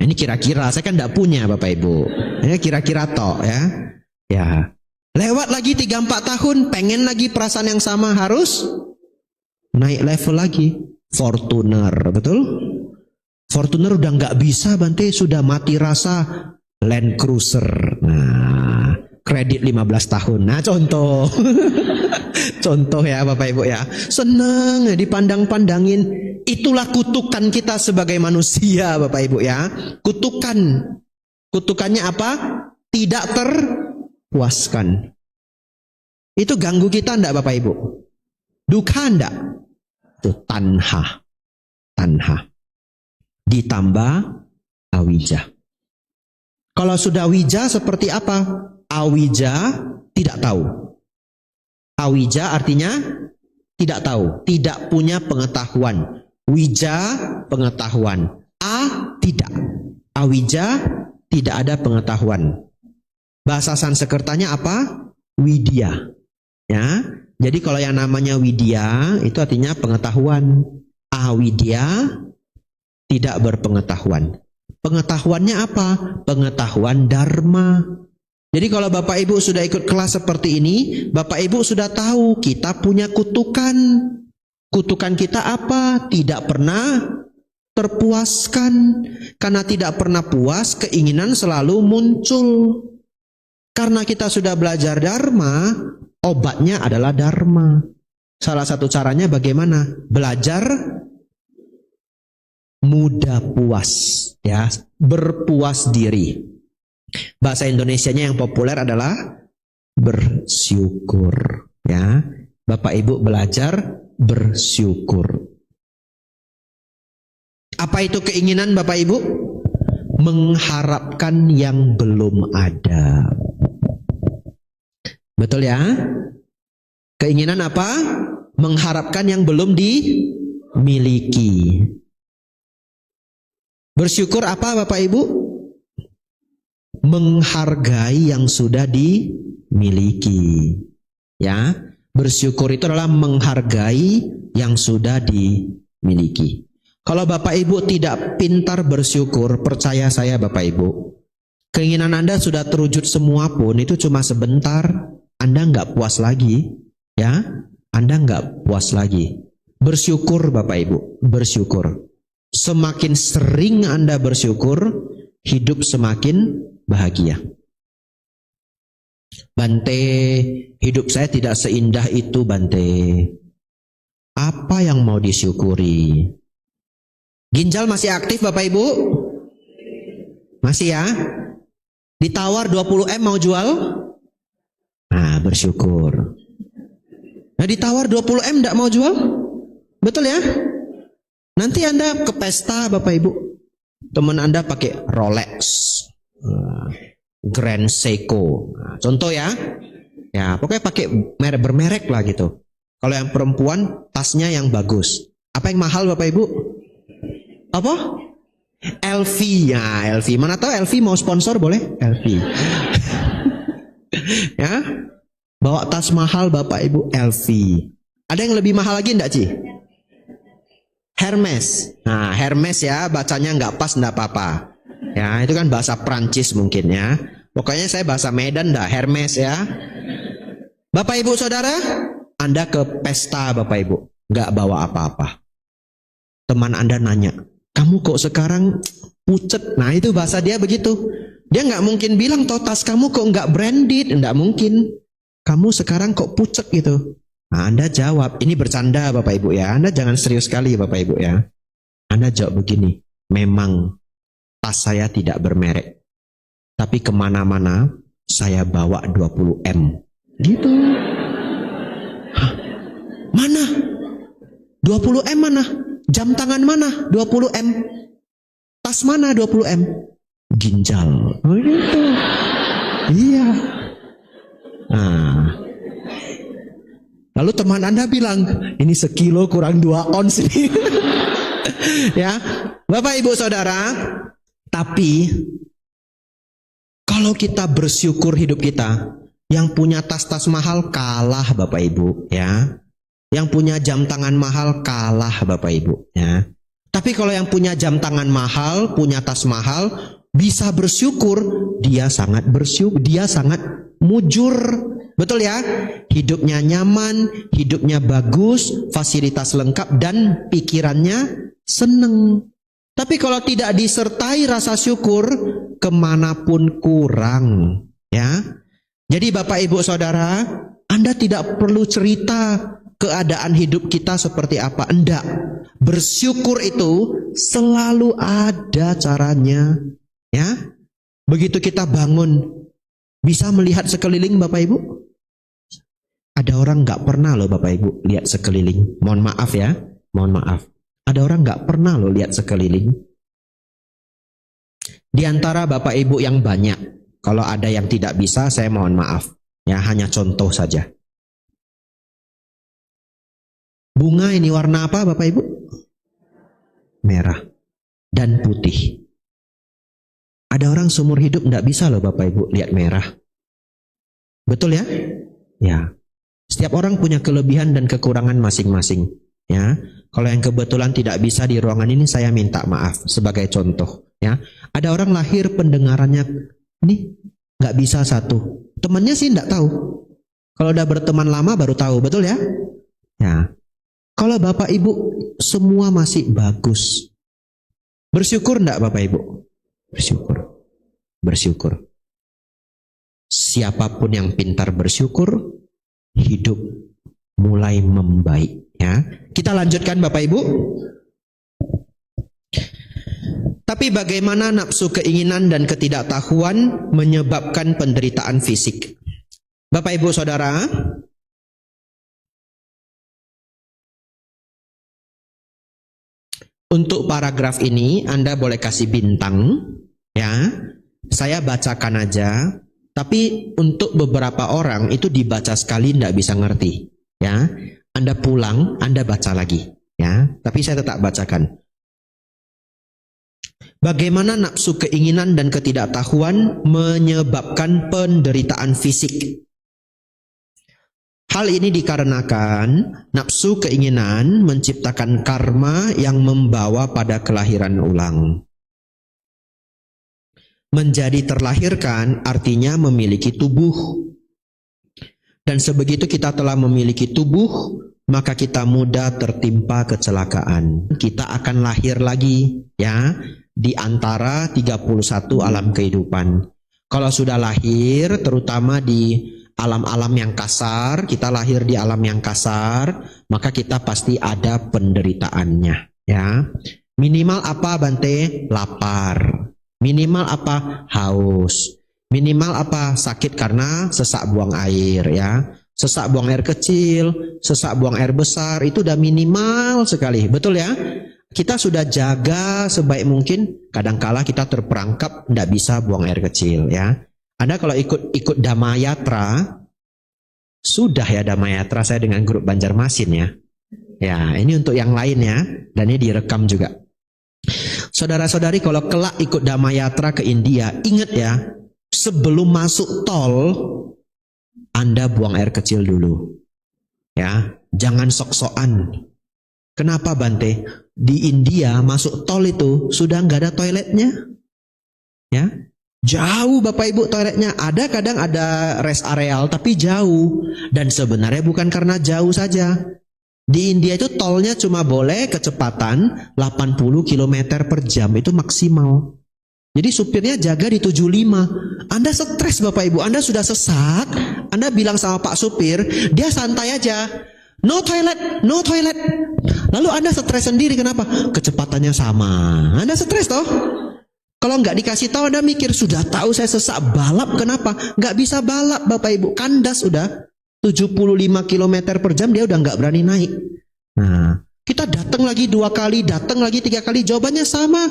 Ini kira-kira, saya kan enggak punya Bapak Ibu. Ya kira-kira tok ya. Ya. Lewat lagi 3-4 tahun, pengen lagi perasaan yang sama, harus naik level lagi. Fortuner, betul? Fortuner udah nggak bisa Bante, sudah mati rasa. Land Cruiser. Nah, kredit 15 tahun. Nah, contoh. Contoh ya Bapak Ibu ya. Senang dipandang-pandangin. Itulah kutukan kita sebagai manusia Bapak Ibu ya. Kutukan. Kutukannya apa? Tidak terpuaskan. Itu ganggu kita enggak Bapak Ibu? Duka enggak? Itu tanha. Tanha. Ditambah awija. Kalau sudah wija seperti apa? Awija tidak tahu. Awija artinya tidak tahu, tidak punya pengetahuan. Wija pengetahuan. Tidak. Awija tidak ada pengetahuan. Bahasa Sanskertanya apa? Widya. Ya. Jadi kalau yang namanya widya itu artinya pengetahuan. Awidya tidak berpengetahuan. Pengetahuannya apa? Pengetahuan dharma. Jadi kalau Bapak Ibu sudah ikut kelas seperti ini, Bapak Ibu sudah tahu kita punya kutukan. Kutukan kita apa? Tidak pernah terpuaskan. Karena tidak pernah puas, keinginan selalu muncul. Karena kita sudah belajar dharma, obatnya adalah dharma. Salah satu caranya bagaimana? Belajar mudah puas, ya, berpuas diri. Bahasa Indonesianya yang populer adalah bersyukur, ya. Bapak Ibu belajar bersyukur. Apa itu keinginan Bapak Ibu? Mengharapkan yang belum ada. Betul ya? Keinginan apa? Mengharapkan yang belum dimiliki. Bersyukur apa Bapak Ibu? Menghargai yang sudah dimiliki. Ya, bersyukur itu adalah menghargai yang sudah dimiliki. Kalau Bapak Ibu tidak pintar bersyukur, percaya saya Bapak Ibu, keinginan Anda sudah terwujud semua pun itu cuma sebentar, Anda nggak puas lagi, ya, Anda nggak puas lagi. Bersyukur Bapak Ibu, bersyukur. Semakin sering Anda bersyukur, hidup semakin bahagia. Bante, hidup saya tidak seindah itu Bante. Apa yang mau disyukuri? Ginjal masih aktif Bapak Ibu? Masih ya? Ditawar 20M mau jual? Nah, bersyukur. Nah, ditawar 20M enggak mau jual? Betul ya? Nanti Anda ke pesta Bapak Ibu, teman Anda pakai Rolex, Grand Seiko, contoh ya, ya pokoknya pakai merek bermerek lah gitu. Kalau yang perempuan tasnya yang bagus. Apa yang mahal Bapak Ibu? Apa? LV ya, LV. Mana tahu LV mau sponsor boleh? LV. Ya, bawa tas mahal Bapak Ibu LV. Ada yang lebih mahal lagi enggak Ci? Hermes. Nah, Hermes ya, bacanya nggak pas nggak apa-apa. Ya, itu kan bahasa Prancis mungkin ya. Pokoknya saya bahasa Medan dah, Hermes ya. Bapak Ibu Saudara, Anda ke pesta Bapak Ibu, nggak bawa apa-apa. Teman Anda nanya, kamu kok sekarang pucet? Nah, itu bahasa dia begitu. Dia nggak mungkin bilang, toh tas kamu kok nggak branded, nggak mungkin. Kamu sekarang kok pucet gitu. Nah, Anda jawab, ini bercanda Bapak Ibu ya. Anda jangan serius sekali Bapak Ibu ya. Anda jawab begini, memang tas saya tidak bermerek. Tapi kemana-mana saya bawa 20M. Gitu. Hah? Mana? 20M mana? Jam tangan mana? 20M. Tas mana 20M? Ginjal. Oh gitu. Iya. Nah. Lalu teman Anda bilang, ini sekilo kurang 2 ons nih. Ya. Bapak Ibu Saudara, tapi kalau kita bersyukur hidup kita, yang punya tas-tas mahal kalah Bapak Ibu, ya. Yang punya jam tangan mahal kalah Bapak Ibu, ya. Tapi kalau yang punya jam tangan mahal, punya tas mahal, bisa bersyukur, dia sangat bersyukur, dia sangat mujur. Betul ya? Hidupnya nyaman, hidupnya bagus, fasilitas lengkap dan pikirannya seneng. Tapi kalau tidak disertai rasa syukur, kemanapun kurang, ya. Jadi Bapak Ibu Saudara, Anda tidak perlu cerita keadaan hidup kita seperti apa. Enggak. Bersyukur itu selalu ada caranya, ya. Begitu kita bangun, bisa melihat sekeliling Bapak Ibu. Ada orang nggak pernah loh Bapak Ibu lihat sekeliling. Mohon maaf ya, mohon maaf. Ada orang nggak pernah loh lihat sekeliling. Di antara Bapak Ibu yang banyak, kalau ada yang tidak bisa, saya mohon maaf. Ya, hanya contoh saja. Bunga ini warna apa Bapak Ibu? Merah dan putih. Ada orang seumur hidup nggak bisa loh Bapak Ibu lihat merah. Betul ya? Ya. Setiap orang punya kelebihan dan kekurangan masing-masing. Ya. Kalau yang kebetulan tidak bisa di ruangan ini, saya minta maaf sebagai contoh. Ya. Ada orang lahir pendengarannya nih nggak bisa satu. Temannya sih nggak tahu. Kalau udah berteman lama baru tahu, betul ya? Ya. Kalau Bapak Ibu semua masih bagus, bersyukur nggak Bapak Ibu? Bersyukur. Bersyukur. Siapapun yang pintar bersyukur, hidup mulai membaik. Ya, kita lanjutkan Bapak Ibu. Tapi bagaimana nafsu keinginan dan ketidaktahuan menyebabkan penderitaan fisik? Bapak Ibu Saudara, untuk paragraf ini Anda boleh kasih bintang, ya. Saya bacakan aja, tapi untuk beberapa orang itu dibaca sekali tidak bisa ngerti, ya. Anda pulang, Anda baca lagi, ya. Tapi saya tetap bacakan. Bagaimana nafsu keinginan dan ketidaktahuan menyebabkan penderitaan fisik? Hal ini dikarenakan nafsu keinginan menciptakan karma yang membawa pada kelahiran ulang. Menjadi terlahirkan artinya memiliki tubuh. Dan sebegitu kita telah memiliki tubuh, maka kita mudah tertimpa kecelakaan. Kita akan lahir lagi, ya, di antara 31 alam kehidupan. Kalau sudah lahir, terutama di alam-alam yang kasar, kita lahir di alam yang kasar, maka kita pasti ada penderitaannya, ya. Minimal apa Bante? Lapar. Minimal apa? Haus. Minimal apa? Sakit karena sesak buang air, ya. Sesak buang air kecil, sesak buang air besar, itu udah minimal sekali. Betul ya? Kita sudah jaga sebaik mungkin, kadangkala kita terperangkap tidak bisa buang air kecil, ya. Anda kalau ikut Damayatra, sudah ya Damayatra saya dengan grup Banjarmasin ya. Ya, ini untuk yang lain ya, dan ini direkam juga. Saudara-saudari kalau kelak ikut Damayatra ke India, ingat ya, sebelum masuk tol, Anda buang air kecil dulu. Ya, jangan sok-sokan. Kenapa Bante? Di India masuk tol itu sudah nggak ada toiletnya. Ya. Jauh Bapak Ibu toiletnya, ada kadang ada rest areal tapi jauh. Dan sebenarnya bukan karena jauh saja. Di India itu tolnya cuma boleh kecepatan 80 km per jam, itu maksimal. Jadi supirnya jaga di 75. Anda stres Bapak Ibu, Anda sudah sesak, Anda bilang sama Pak supir, dia santai aja. No toilet, no toilet. Lalu Anda stres sendiri, kenapa? Kecepatannya sama. Anda stres toh? Kalau nggak dikasih tahu, Anda mikir, sudah tahu saya sesak, balap kenapa? Nggak bisa balap Bapak Ibu, kandas udah 75 km per jam, dia udah nggak berani naik. Nah, kita datang lagi 2 kali, datang lagi 3 kali, jawabannya sama.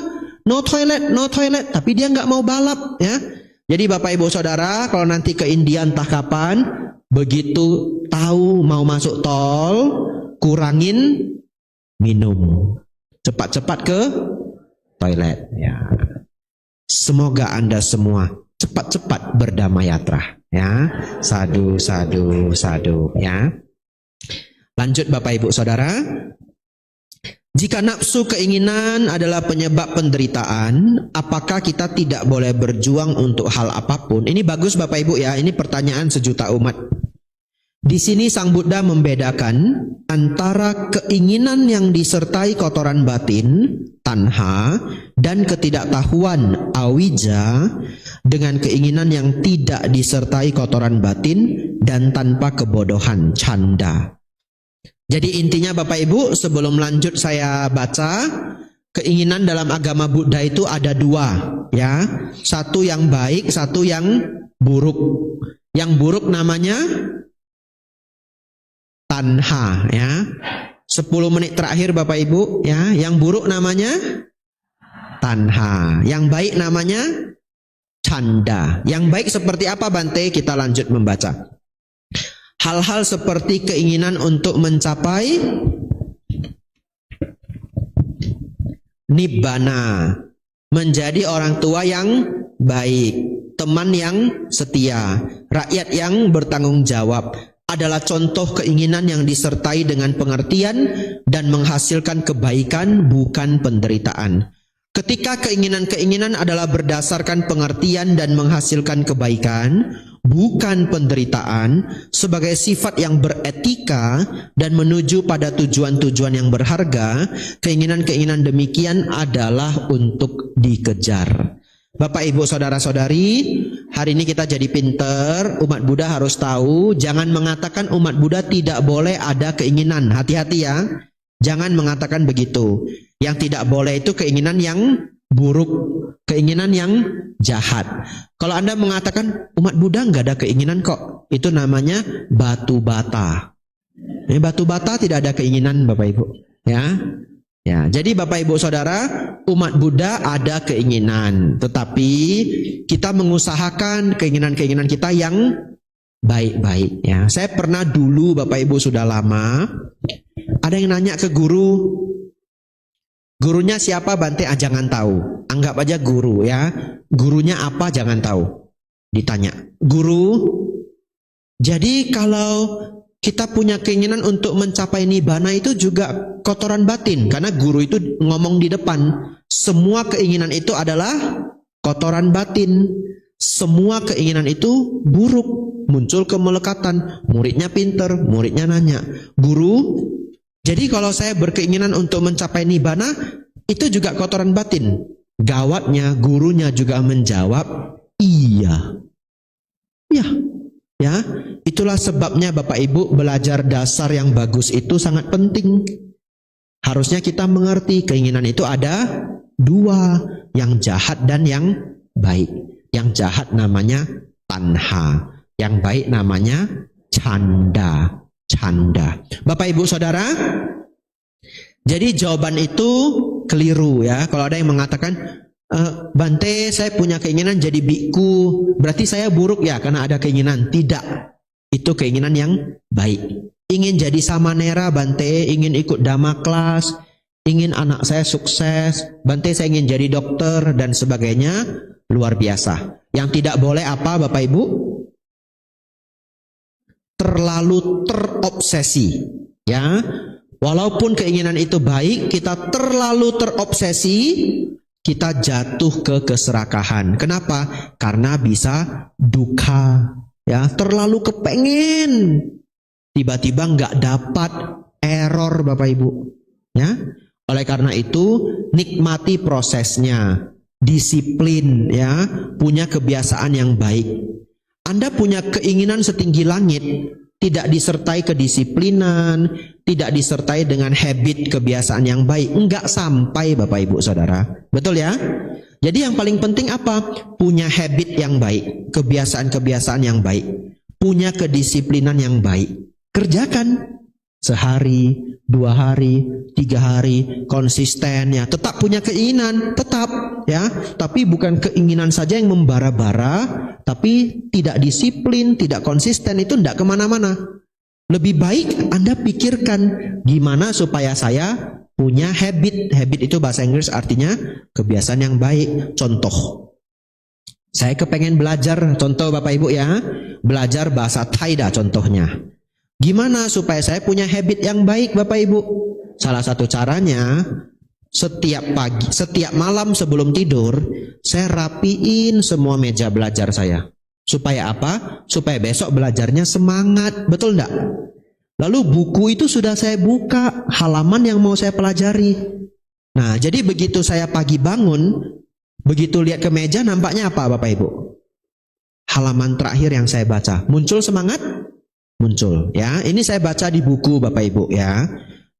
No toilet, no toilet. Tapi dia nggak mau balap, ya. Jadi Bapak Ibu Saudara, kalau nanti ke India entah kapan, begitu tahu mau masuk tol, kurangin minum. Cepat-cepat ke toilet, ya. Semoga Anda semua cepat-cepat berdamaiyatrah, ya. Sadu, sadu, sadu, ya. Lanjut Bapak Ibu Saudara. Jika nafsu keinginan adalah penyebab penderitaan, apakah kita tidak boleh berjuang untuk hal apapun? Ini bagus Bapak Ibu ya, ini pertanyaan sejuta umat. Di sini Sang Buddha membedakan antara keinginan yang disertai kotoran batin, tanha, dan ketidaktahuan, awija, dengan keinginan yang tidak disertai kotoran batin dan tanpa kebodohan, canda. Jadi intinya Bapak Ibu, sebelum lanjut saya baca, keinginan dalam agama Buddha itu ada 2, ya. Satu yang baik, satu yang buruk. Yang buruk namanya tanha, ya. 10 menit terakhir Bapak Ibu, ya. Yang buruk namanya tanha. Yang baik namanya canda. Yang baik seperti apa Bante? Kita lanjut membaca. Hal-hal seperti keinginan untuk mencapai nibbana, menjadi orang tua yang baik, teman yang setia, rakyat yang bertanggung jawab, adalah contoh keinginan yang disertai dengan pengertian dan menghasilkan kebaikan, bukan penderitaan. Ketika keinginan-keinginan adalah berdasarkan pengertian dan menghasilkan kebaikan, bukan penderitaan, sebagai sifat yang beretika dan menuju pada tujuan-tujuan yang berharga, keinginan-keinginan demikian adalah untuk dikejar. Bapak Ibu Saudara-saudari, hari ini kita jadi pinter, umat Buddha harus tahu, jangan mengatakan umat Buddha tidak boleh ada keinginan. Hati-hati ya, jangan mengatakan begitu. Yang tidak boleh itu keinginan yang buruk, keinginan yang jahat. Kalau Anda mengatakan umat Buddha nggak ada keinginan kok, itu namanya batu bata. Ini batu bata tidak ada keinginan Bapak Ibu, ya. Ya, jadi Bapak Ibu Saudara, umat Buddha ada keinginan, tetapi kita mengusahakan keinginan-keinginan kita yang baik-baik, ya. Saya pernah dulu Bapak Ibu sudah lama, ada yang nanya ke guru. Gurunya siapa Bante? Jangan tahu. Anggap aja guru ya. Gurunya apa jangan tahu. Ditanya. Guru, jadi kalau kita punya keinginan untuk mencapai nibbana itu juga kotoran batin. Karena guru itu ngomong di depan. Semua keinginan itu adalah kotoran batin. Semua keinginan itu buruk. Muncul kemelekatan. Muridnya pinter. Muridnya nanya. Guru, jadi kalau saya berkeinginan untuk mencapai nibbana, itu juga kotoran batin. Gawatnya, gurunya juga menjawab, iya. Ya, itulah sebabnya Bapak Ibu belajar dasar yang bagus itu sangat penting. Harusnya kita mengerti keinginan itu ada 2, yang jahat dan yang baik. Yang jahat namanya tanha, yang baik namanya canda. Bapak Ibu Saudara, jadi jawaban itu keliru ya. Kalau ada yang mengatakan Bante saya punya keinginan jadi biku, berarti saya buruk ya karena ada keinginan. Tidak, itu keinginan yang baik. Ingin jadi samanera Bante, ingin ikut dhamma kelas, ingin anak saya sukses, Bante saya ingin jadi dokter dan sebagainya, luar biasa. Yang tidak boleh apa Bapak Ibu? Terlalu terobsesi, ya. Walaupun keinginan itu baik, kita terlalu terobsesi, kita jatuh ke keserakahan. Kenapa? Karena bisa duka, ya. Terlalu kepengen, tiba-tiba nggak dapat, error Bapak Ibu, ya. Oleh karena itu, nikmati prosesnya, disiplin, ya, punya kebiasaan yang baik. Anda punya keinginan setinggi langit, tidak disertai kedisiplinan, tidak disertai dengan habit kebiasaan yang baik, enggak sampai Bapak Ibu Saudara. Betul ya? Jadi yang paling penting apa? Punya habit yang baik, kebiasaan-kebiasaan yang baik, punya kedisiplinan yang baik. Kerjakan sehari, 2 hari, 3 hari, konsisten ya. Tetap punya keinginan, tetap ya. Tapi bukan keinginan saja yang membara-bara, tapi tidak disiplin, tidak konsisten, itu tidak kemana-mana. Lebih baik Anda pikirkan gimana supaya saya punya habit. Habit itu bahasa Inggris artinya kebiasaan yang baik. Contoh, saya kepengen belajar, contoh Bapak Ibu ya, belajar bahasa Thai dah contohnya. Gimana supaya saya punya habit yang baik Bapak Ibu? Salah satu caranya, setiap pagi, setiap malam sebelum tidur, saya rapiin semua meja belajar saya. Supaya apa? Supaya besok belajarnya semangat. Betul enggak? Lalu buku itu sudah saya buka, halaman yang mau saya pelajari. Nah, jadi begitu saya pagi bangun, begitu lihat ke meja, nampaknya apa Bapak Ibu? Halaman terakhir yang saya baca. Muncul semangat? Muncul ya. Ini saya baca di buku Bapak Ibu ya.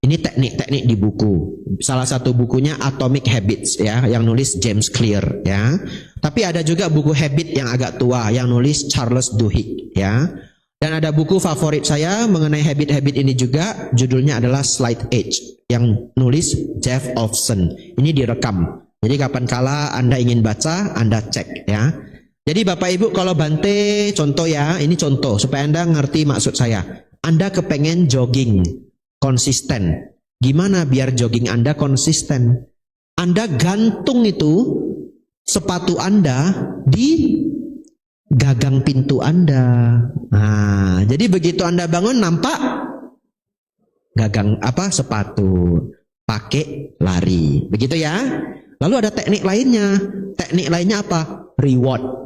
Ini teknik-teknik di buku. Salah satu bukunya Atomic Habits ya, yang nulis James Clear ya. Tapi ada juga buku habit yang agak tua yang nulis Charles Duhigg ya. Dan ada buku favorit saya mengenai habit-habit ini juga, judulnya adalah Slight Edge yang nulis Jeff Olson. Ini direkam. Jadi kapan kala Anda ingin baca, Anda cek ya. Jadi Bapak Ibu kalau Bante, contoh ya, ini contoh supaya Anda ngerti maksud saya. Anda kepengen jogging konsisten. Gimana biar jogging Anda konsisten? Anda gantung itu sepatu Anda di gagang pintu Anda. Nah, jadi begitu Anda bangun nampak gagang apa sepatu, pakai lari. Begitu ya. Lalu ada teknik lainnya. Teknik lainnya apa? Reward.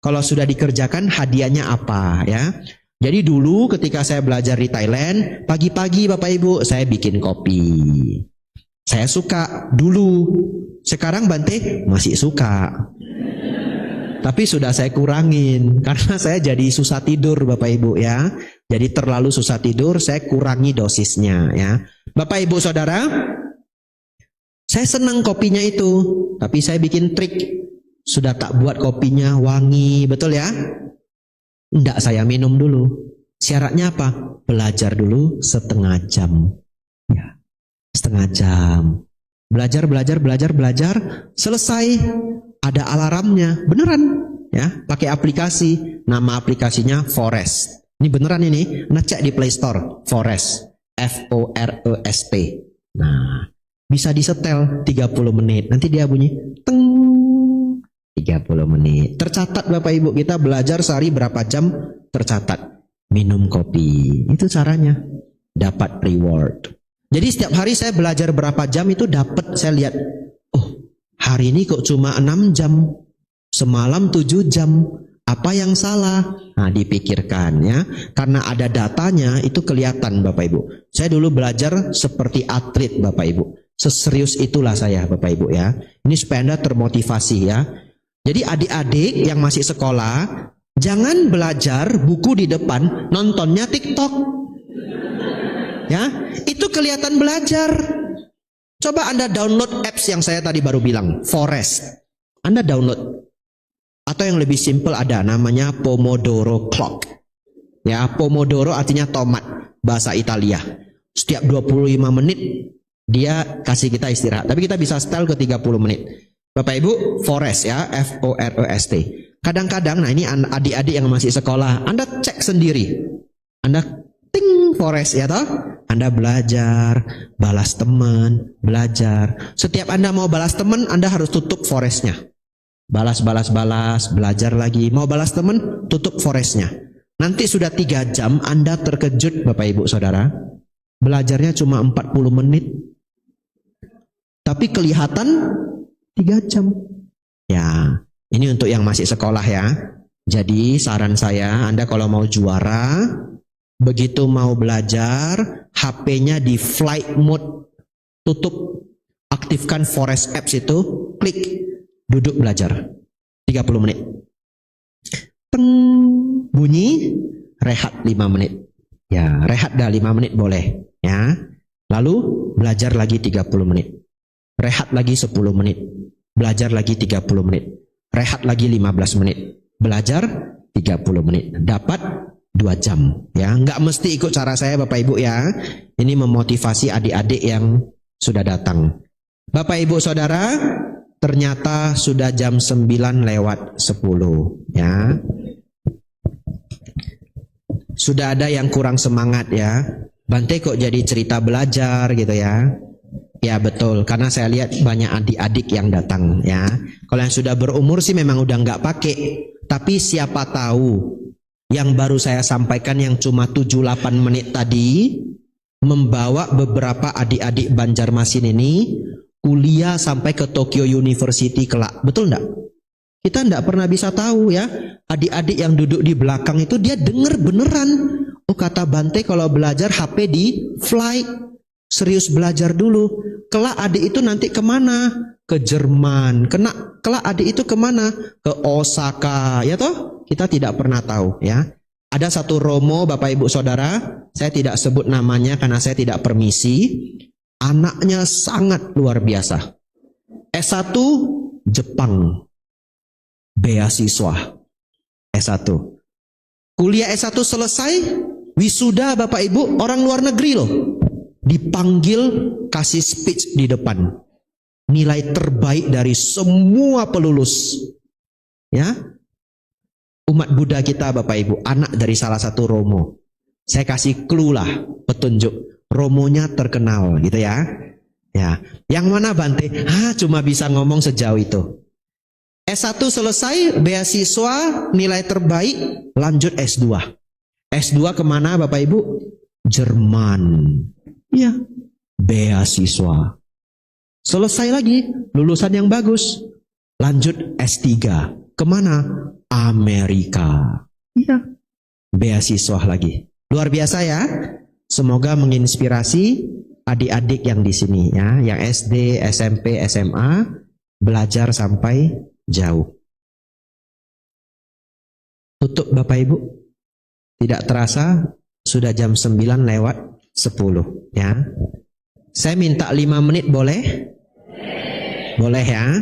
Kalau sudah dikerjakan hadiahnya apa ya? Jadi dulu ketika saya belajar di Thailand, pagi-pagi Bapak Ibu saya bikin kopi. Saya suka dulu. Sekarang Bante masih suka. Tapi sudah saya kurangin karena saya jadi susah tidur Bapak Ibu ya. Jadi terlalu susah tidur, saya kurangi dosisnya ya. Bapak Ibu Saudara, saya senang kopinya itu, tapi saya bikin trik. Sudah tak buat kopinya wangi, betul ya? Enggak, saya minum dulu. Syaratnya apa? Belajar dulu setengah jam. Ya, setengah jam. Belajar, selesai. Ada alarmnya, beneran. Ya, pakai aplikasi. Nama aplikasinya Forest. Ini beneran ini. Nah, cek di Play Store. Forest. Forest. Nah, bisa disetel 30 menit. Nanti dia bunyi, teng. 30 menit. Tercatat Bapak Ibu, kita belajar sehari berapa jam, tercatat. Minum kopi. Itu caranya. Dapat reward. Jadi setiap hari saya belajar berapa jam itu dapat, saya lihat. Oh, hari ini kok cuma 6 jam. Semalam 7 jam. Apa yang salah? Nah, dipikirkan ya. Karena ada datanya itu kelihatan Bapak Ibu. Saya dulu belajar seperti atlet Bapak Ibu. Seserius itulah saya Bapak Ibu ya. Ini supaya Anda termotivasi ya. Jadi adik-adik yang masih sekolah, jangan belajar buku di depan, nontonnya TikTok. Ya, itu kelihatan belajar. Coba Anda download apps yang saya tadi baru bilang, Forest. Anda download. Atau yang lebih simple ada namanya Pomodoro Clock. Ya, Pomodoro artinya tomat, bahasa Italia. Setiap 25 menit dia kasih kita istirahat. Tapi kita bisa setel ke 30 menit. Bapak Ibu, Forest ya, Forest. Kadang-kadang, nah ini adik-adik yang masih sekolah, Anda cek sendiri. Anda ting Forest ya toh? Anda belajar, balas teman, belajar. Setiap Anda mau balas teman, Anda harus tutup Forestnya. Balas, belajar lagi. Mau balas teman, tutup Forestnya. Nanti sudah 3 jam, Anda terkejut Bapak Ibu Saudara. Belajarnya cuma 40 menit. Tapi kelihatan 3 jam. Ya, ini untuk yang masih sekolah ya. Jadi saran saya, Anda kalau mau juara, begitu mau belajar, HP-nya di flight mode, tutup, aktifkan Forest Apps itu, klik, duduk belajar 30 menit. Teng, bunyi, rehat 5 menit. Ya, rehat dah 5 menit boleh. Ya. Lalu belajar lagi 30 menit. Rehat lagi 10 menit. Belajar lagi 30 menit. Rehat lagi 15 menit. Belajar 30 menit. Dapat 2 jam. Ya, nggak mesti ikut cara saya Bapak Ibu ya. Ini memotivasi adik-adik yang sudah datang. Bapak Ibu Saudara, ternyata sudah jam 9:10 ya. Sudah ada yang kurang semangat ya. Bante kok jadi cerita belajar gitu ya. Ya betul, karena saya lihat banyak adik-adik yang datang ya. Kalau yang sudah berumur sih memang udah nggak pakai. Tapi siapa tahu yang baru saya sampaikan yang cuma 7-8 menit tadi membawa beberapa adik-adik Banjarmasin ini kuliah sampai ke Tokyo University kelak. Betul enggak? Kita enggak pernah bisa tahu ya. Adik-adik yang duduk di belakang itu dia dengar beneran. Oh kata Bante kalau belajar HP di flight. Serius belajar dulu. Kelak adik itu nanti kemana? Ke Jerman. Kelak adik itu kemana? Ke Osaka. Ya toh? Kita tidak pernah tahu ya. Ada satu Romo Bapak Ibu Saudara. Saya tidak sebut namanya karena saya tidak permisi. Anaknya sangat luar biasa. S1 Jepang. Beasiswa. S1. Kuliah S1 selesai. Wisuda Bapak Ibu. Orang luar negeri loh. Dipanggil kasih speech di depan. Nilai terbaik dari semua pelulus. Ya. Umat Buddha kita Bapak Ibu. Anak dari salah satu Romo. Saya kasih clue lah. Petunjuk. Romonya terkenal gitu ya. Ya. Yang mana Bante? Cuma bisa ngomong sejauh itu. S1 selesai. Beasiswa. Nilai terbaik. Lanjut S2. S2 kemana Bapak Ibu? Jerman. Ya, beasiswa. Selesai lagi, lulusan yang bagus. Lanjut S3. Kemana? Amerika. Ya, beasiswa lagi. Luar biasa ya. Semoga menginspirasi adik-adik yang di sini ya, yang SD, SMP, SMA belajar sampai jauh. Tutup Bapak Ibu. Tidak terasa sudah jam 9:10 ya. Saya minta 5 menit boleh? Boleh ya.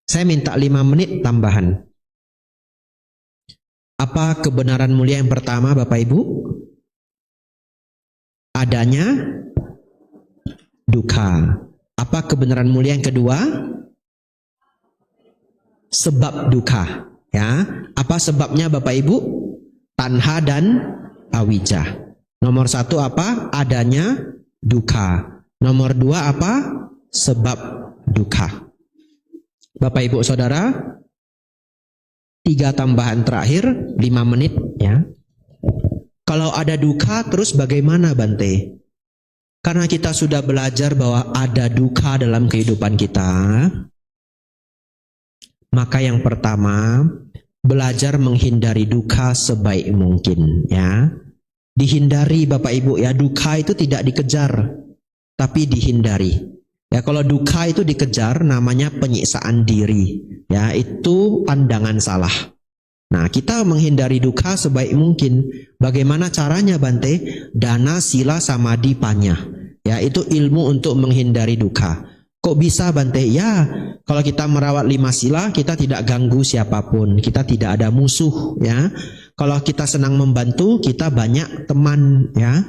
Saya minta 5 menit tambahan. Apa kebenaran mulia yang pertama Bapak Ibu? Adanya duka. Apa kebenaran mulia yang kedua? Sebab duka. Ya. Apa sebabnya Bapak Ibu? Tanha dan awija. Nomor 1 apa? Adanya duka. Nomor 2 apa? Sebab duka. Bapak Ibu Saudara, 3 tambahan terakhir, 5 menit ya. Kalau ada duka terus bagaimana Bante? Karena kita sudah belajar bahwa ada duka dalam kehidupan kita. Maka yang pertama, belajar menghindari duka sebaik mungkin ya. Dihindari Bapak Ibu ya, duka itu tidak dikejar tapi dihindari. Ya kalau duka itu dikejar namanya penyiksaan diri. Ya itu pandangan salah. Nah kita menghindari duka sebaik mungkin. Bagaimana caranya Bante? Dana sila samadhi panya. Ya itu ilmu untuk menghindari duka. Kok bisa Bante? Ya kalau kita merawat 5 sila kita tidak ganggu siapapun. Kita tidak ada musuh ya. Kalau kita senang membantu, kita banyak teman ya.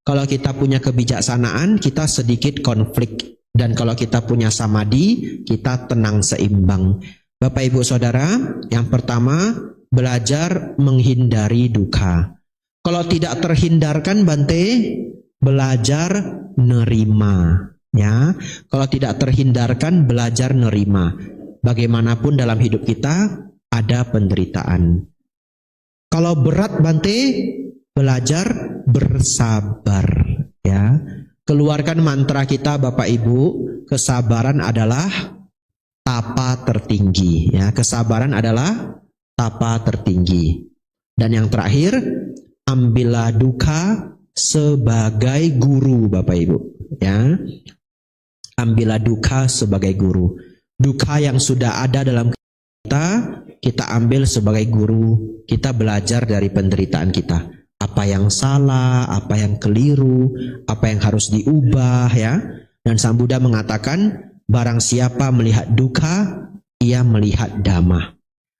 Kalau kita punya kebijaksanaan, kita sedikit konflik. Dan kalau kita punya samadhi, kita tenang seimbang. Bapak Ibu Saudara, yang pertama, belajar menghindari duka. Kalau tidak terhindarkan Bante, belajar nerima ya. Kalau tidak terhindarkan, belajar nerima. Bagaimanapun dalam hidup kita ada penderitaan. Kalau berat Bante, belajar bersabar ya. Keluarkan mantra kita Bapak Ibu, kesabaran adalah tapa tertinggi ya. Kesabaran adalah tapa tertinggi. Dan yang terakhir, ambillah duka sebagai guru Bapak Ibu ya. Ambillah duka sebagai guru. Duka yang sudah ada dalam kita ambil sebagai guru. Kita belajar dari penderitaan kita. apa yang salah, apa yang keliru, apa yang harus diubah ya. Dan Sang Buddha mengatakan, barang siapa melihat duka, ia melihat Dhamma.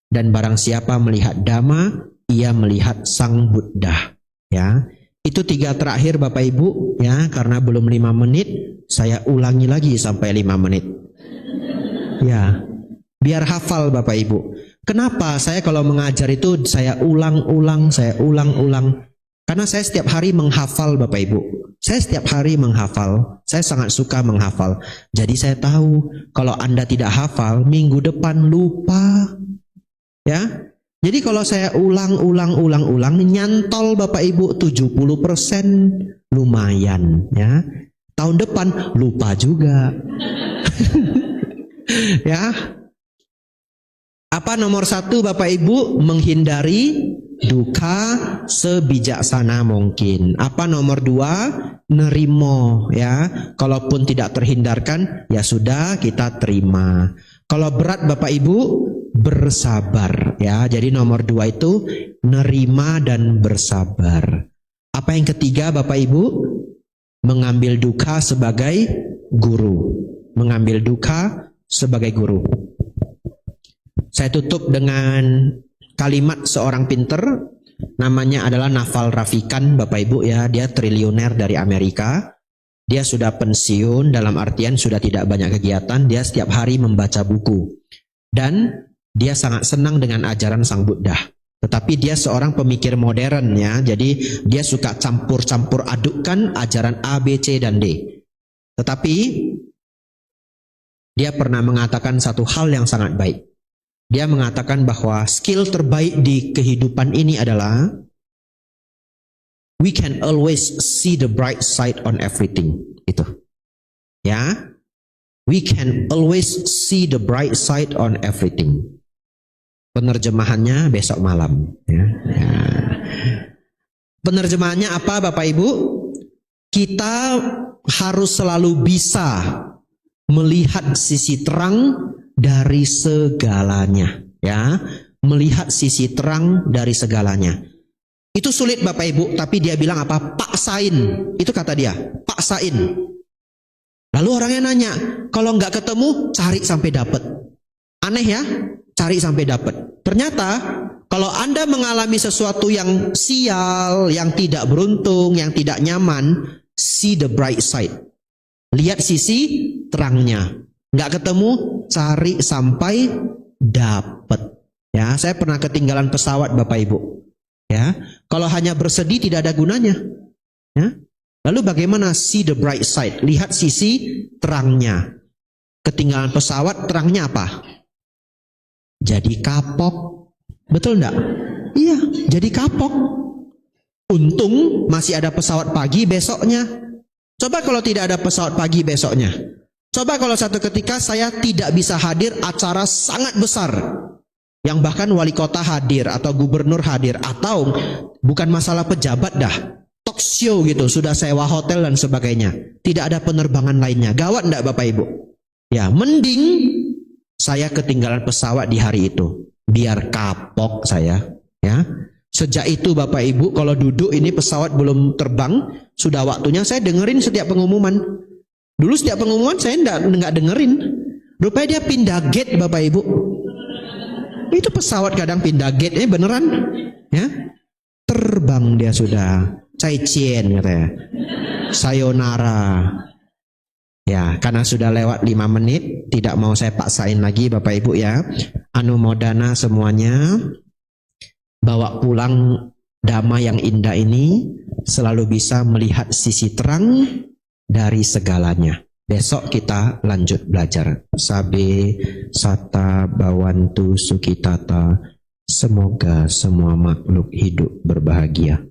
Dan barang siapa melihat Dhamma, ia melihat Sang Buddha. Ya, itu 3 terakhir Bapak Ibu ya, karena belum 5 menit, saya ulangi lagi sampai 5 menit. Ya, biar hafal Bapak Ibu. Kenapa saya kalau mengajar itu saya ulang-ulang. Karena saya setiap hari menghafal Bapak Ibu. Saya setiap hari menghafal. Saya sangat suka menghafal. Jadi saya tahu kalau Anda tidak hafal, minggu depan lupa. Ya. Jadi kalau saya ulang, nyantol Bapak Ibu 70%, lumayan ya. Tahun depan lupa juga. Ya. Apa nomor 1 Bapak Ibu? Menghindari duka sebijaksana mungkin. Apa nomor 2? Nerimo ya. Kalaupun tidak terhindarkan, ya sudah kita terima. Kalau berat Bapak Ibu, bersabar ya. Jadi nomor 2 itu nerima dan bersabar. Apa yang ketiga Bapak Ibu? Mengambil duka sebagai guru. Mengambil duka sebagai guru. Saya tutup dengan kalimat seorang pinter, namanya adalah Naval Ravikant Bapak Ibu ya. Dia triliuner dari Amerika. Dia sudah pensiun, dalam artian sudah tidak banyak kegiatan. Dia setiap hari membaca buku. Dan dia sangat senang dengan ajaran Sang Buddha. Tetapi dia seorang pemikir modern ya. Jadi dia suka campur-campur adukkan ajaran A, B, C, dan D. Tetapi dia pernah mengatakan satu hal yang sangat baik. Dia mengatakan bahwa skill terbaik di kehidupan ini adalah we can always see the bright side on everything. Itu. Ya. We can always see the bright side on everything. Penerjemahannya besok malam. Ya. Ya. Penerjemahannya apa Bapak Ibu? Kita harus selalu bisa melihat sisi terang dari segalanya. Ya. Melihat sisi terang dari segalanya. Itu sulit Bapak Ibu, tapi dia bilang apa? Paksain. Itu kata dia, paksain. Lalu orangnya nanya, kalau nggak ketemu, cari sampai dapat. Aneh ya? Cari sampai dapat. Ternyata kalau Anda mengalami sesuatu yang sial, yang tidak beruntung, yang tidak nyaman, see the bright side. Lihat sisi terangnya. Nggak ketemu, cari sampai dapat. Ya, saya pernah ketinggalan pesawat Bapak Ibu. Ya, kalau hanya bersedih tidak ada gunanya. Ya. Lalu bagaimana see the bright side? Lihat sisi terangnya. Ketinggalan pesawat, terangnya apa? Jadi kapok. Betul enggak? Iya, jadi kapok. Untung masih ada pesawat pagi besoknya. Coba kalau tidak ada pesawat pagi besoknya. Coba kalau satu ketika saya tidak bisa hadir acara sangat besar. Yang bahkan wali kota hadir atau gubernur hadir. Atau bukan masalah pejabat dah. Talk show gitu, sudah sewa hotel dan sebagainya. Tidak ada penerbangan lainnya. Gawat enggak Bapak Ibu? Ya, mending saya ketinggalan pesawat di hari itu. Biar kapok saya. Ya. Sejak itu Bapak Ibu, kalau duduk ini pesawat belum terbang, sudah waktunya saya dengerin setiap pengumuman. Dulu setiap pengumuman saya enggak dengerin. Rupanya dia pindah gate Bapak Ibu. Itu pesawat kadang pindah gate, ini beneran. Ya. Terbang dia sudah. Caicien katanya. Sayonara. Ya, karena sudah lewat 5 menit, tidak mau saya paksain lagi Bapak Ibu ya. Anumodana semuanya. Bawa pulang Dhamma yang indah ini, selalu bisa melihat sisi terang dari segalanya. Besok kita lanjut belajar. Sabe sata bawantu sukitata. Semoga semua makhluk hidup berbahagia.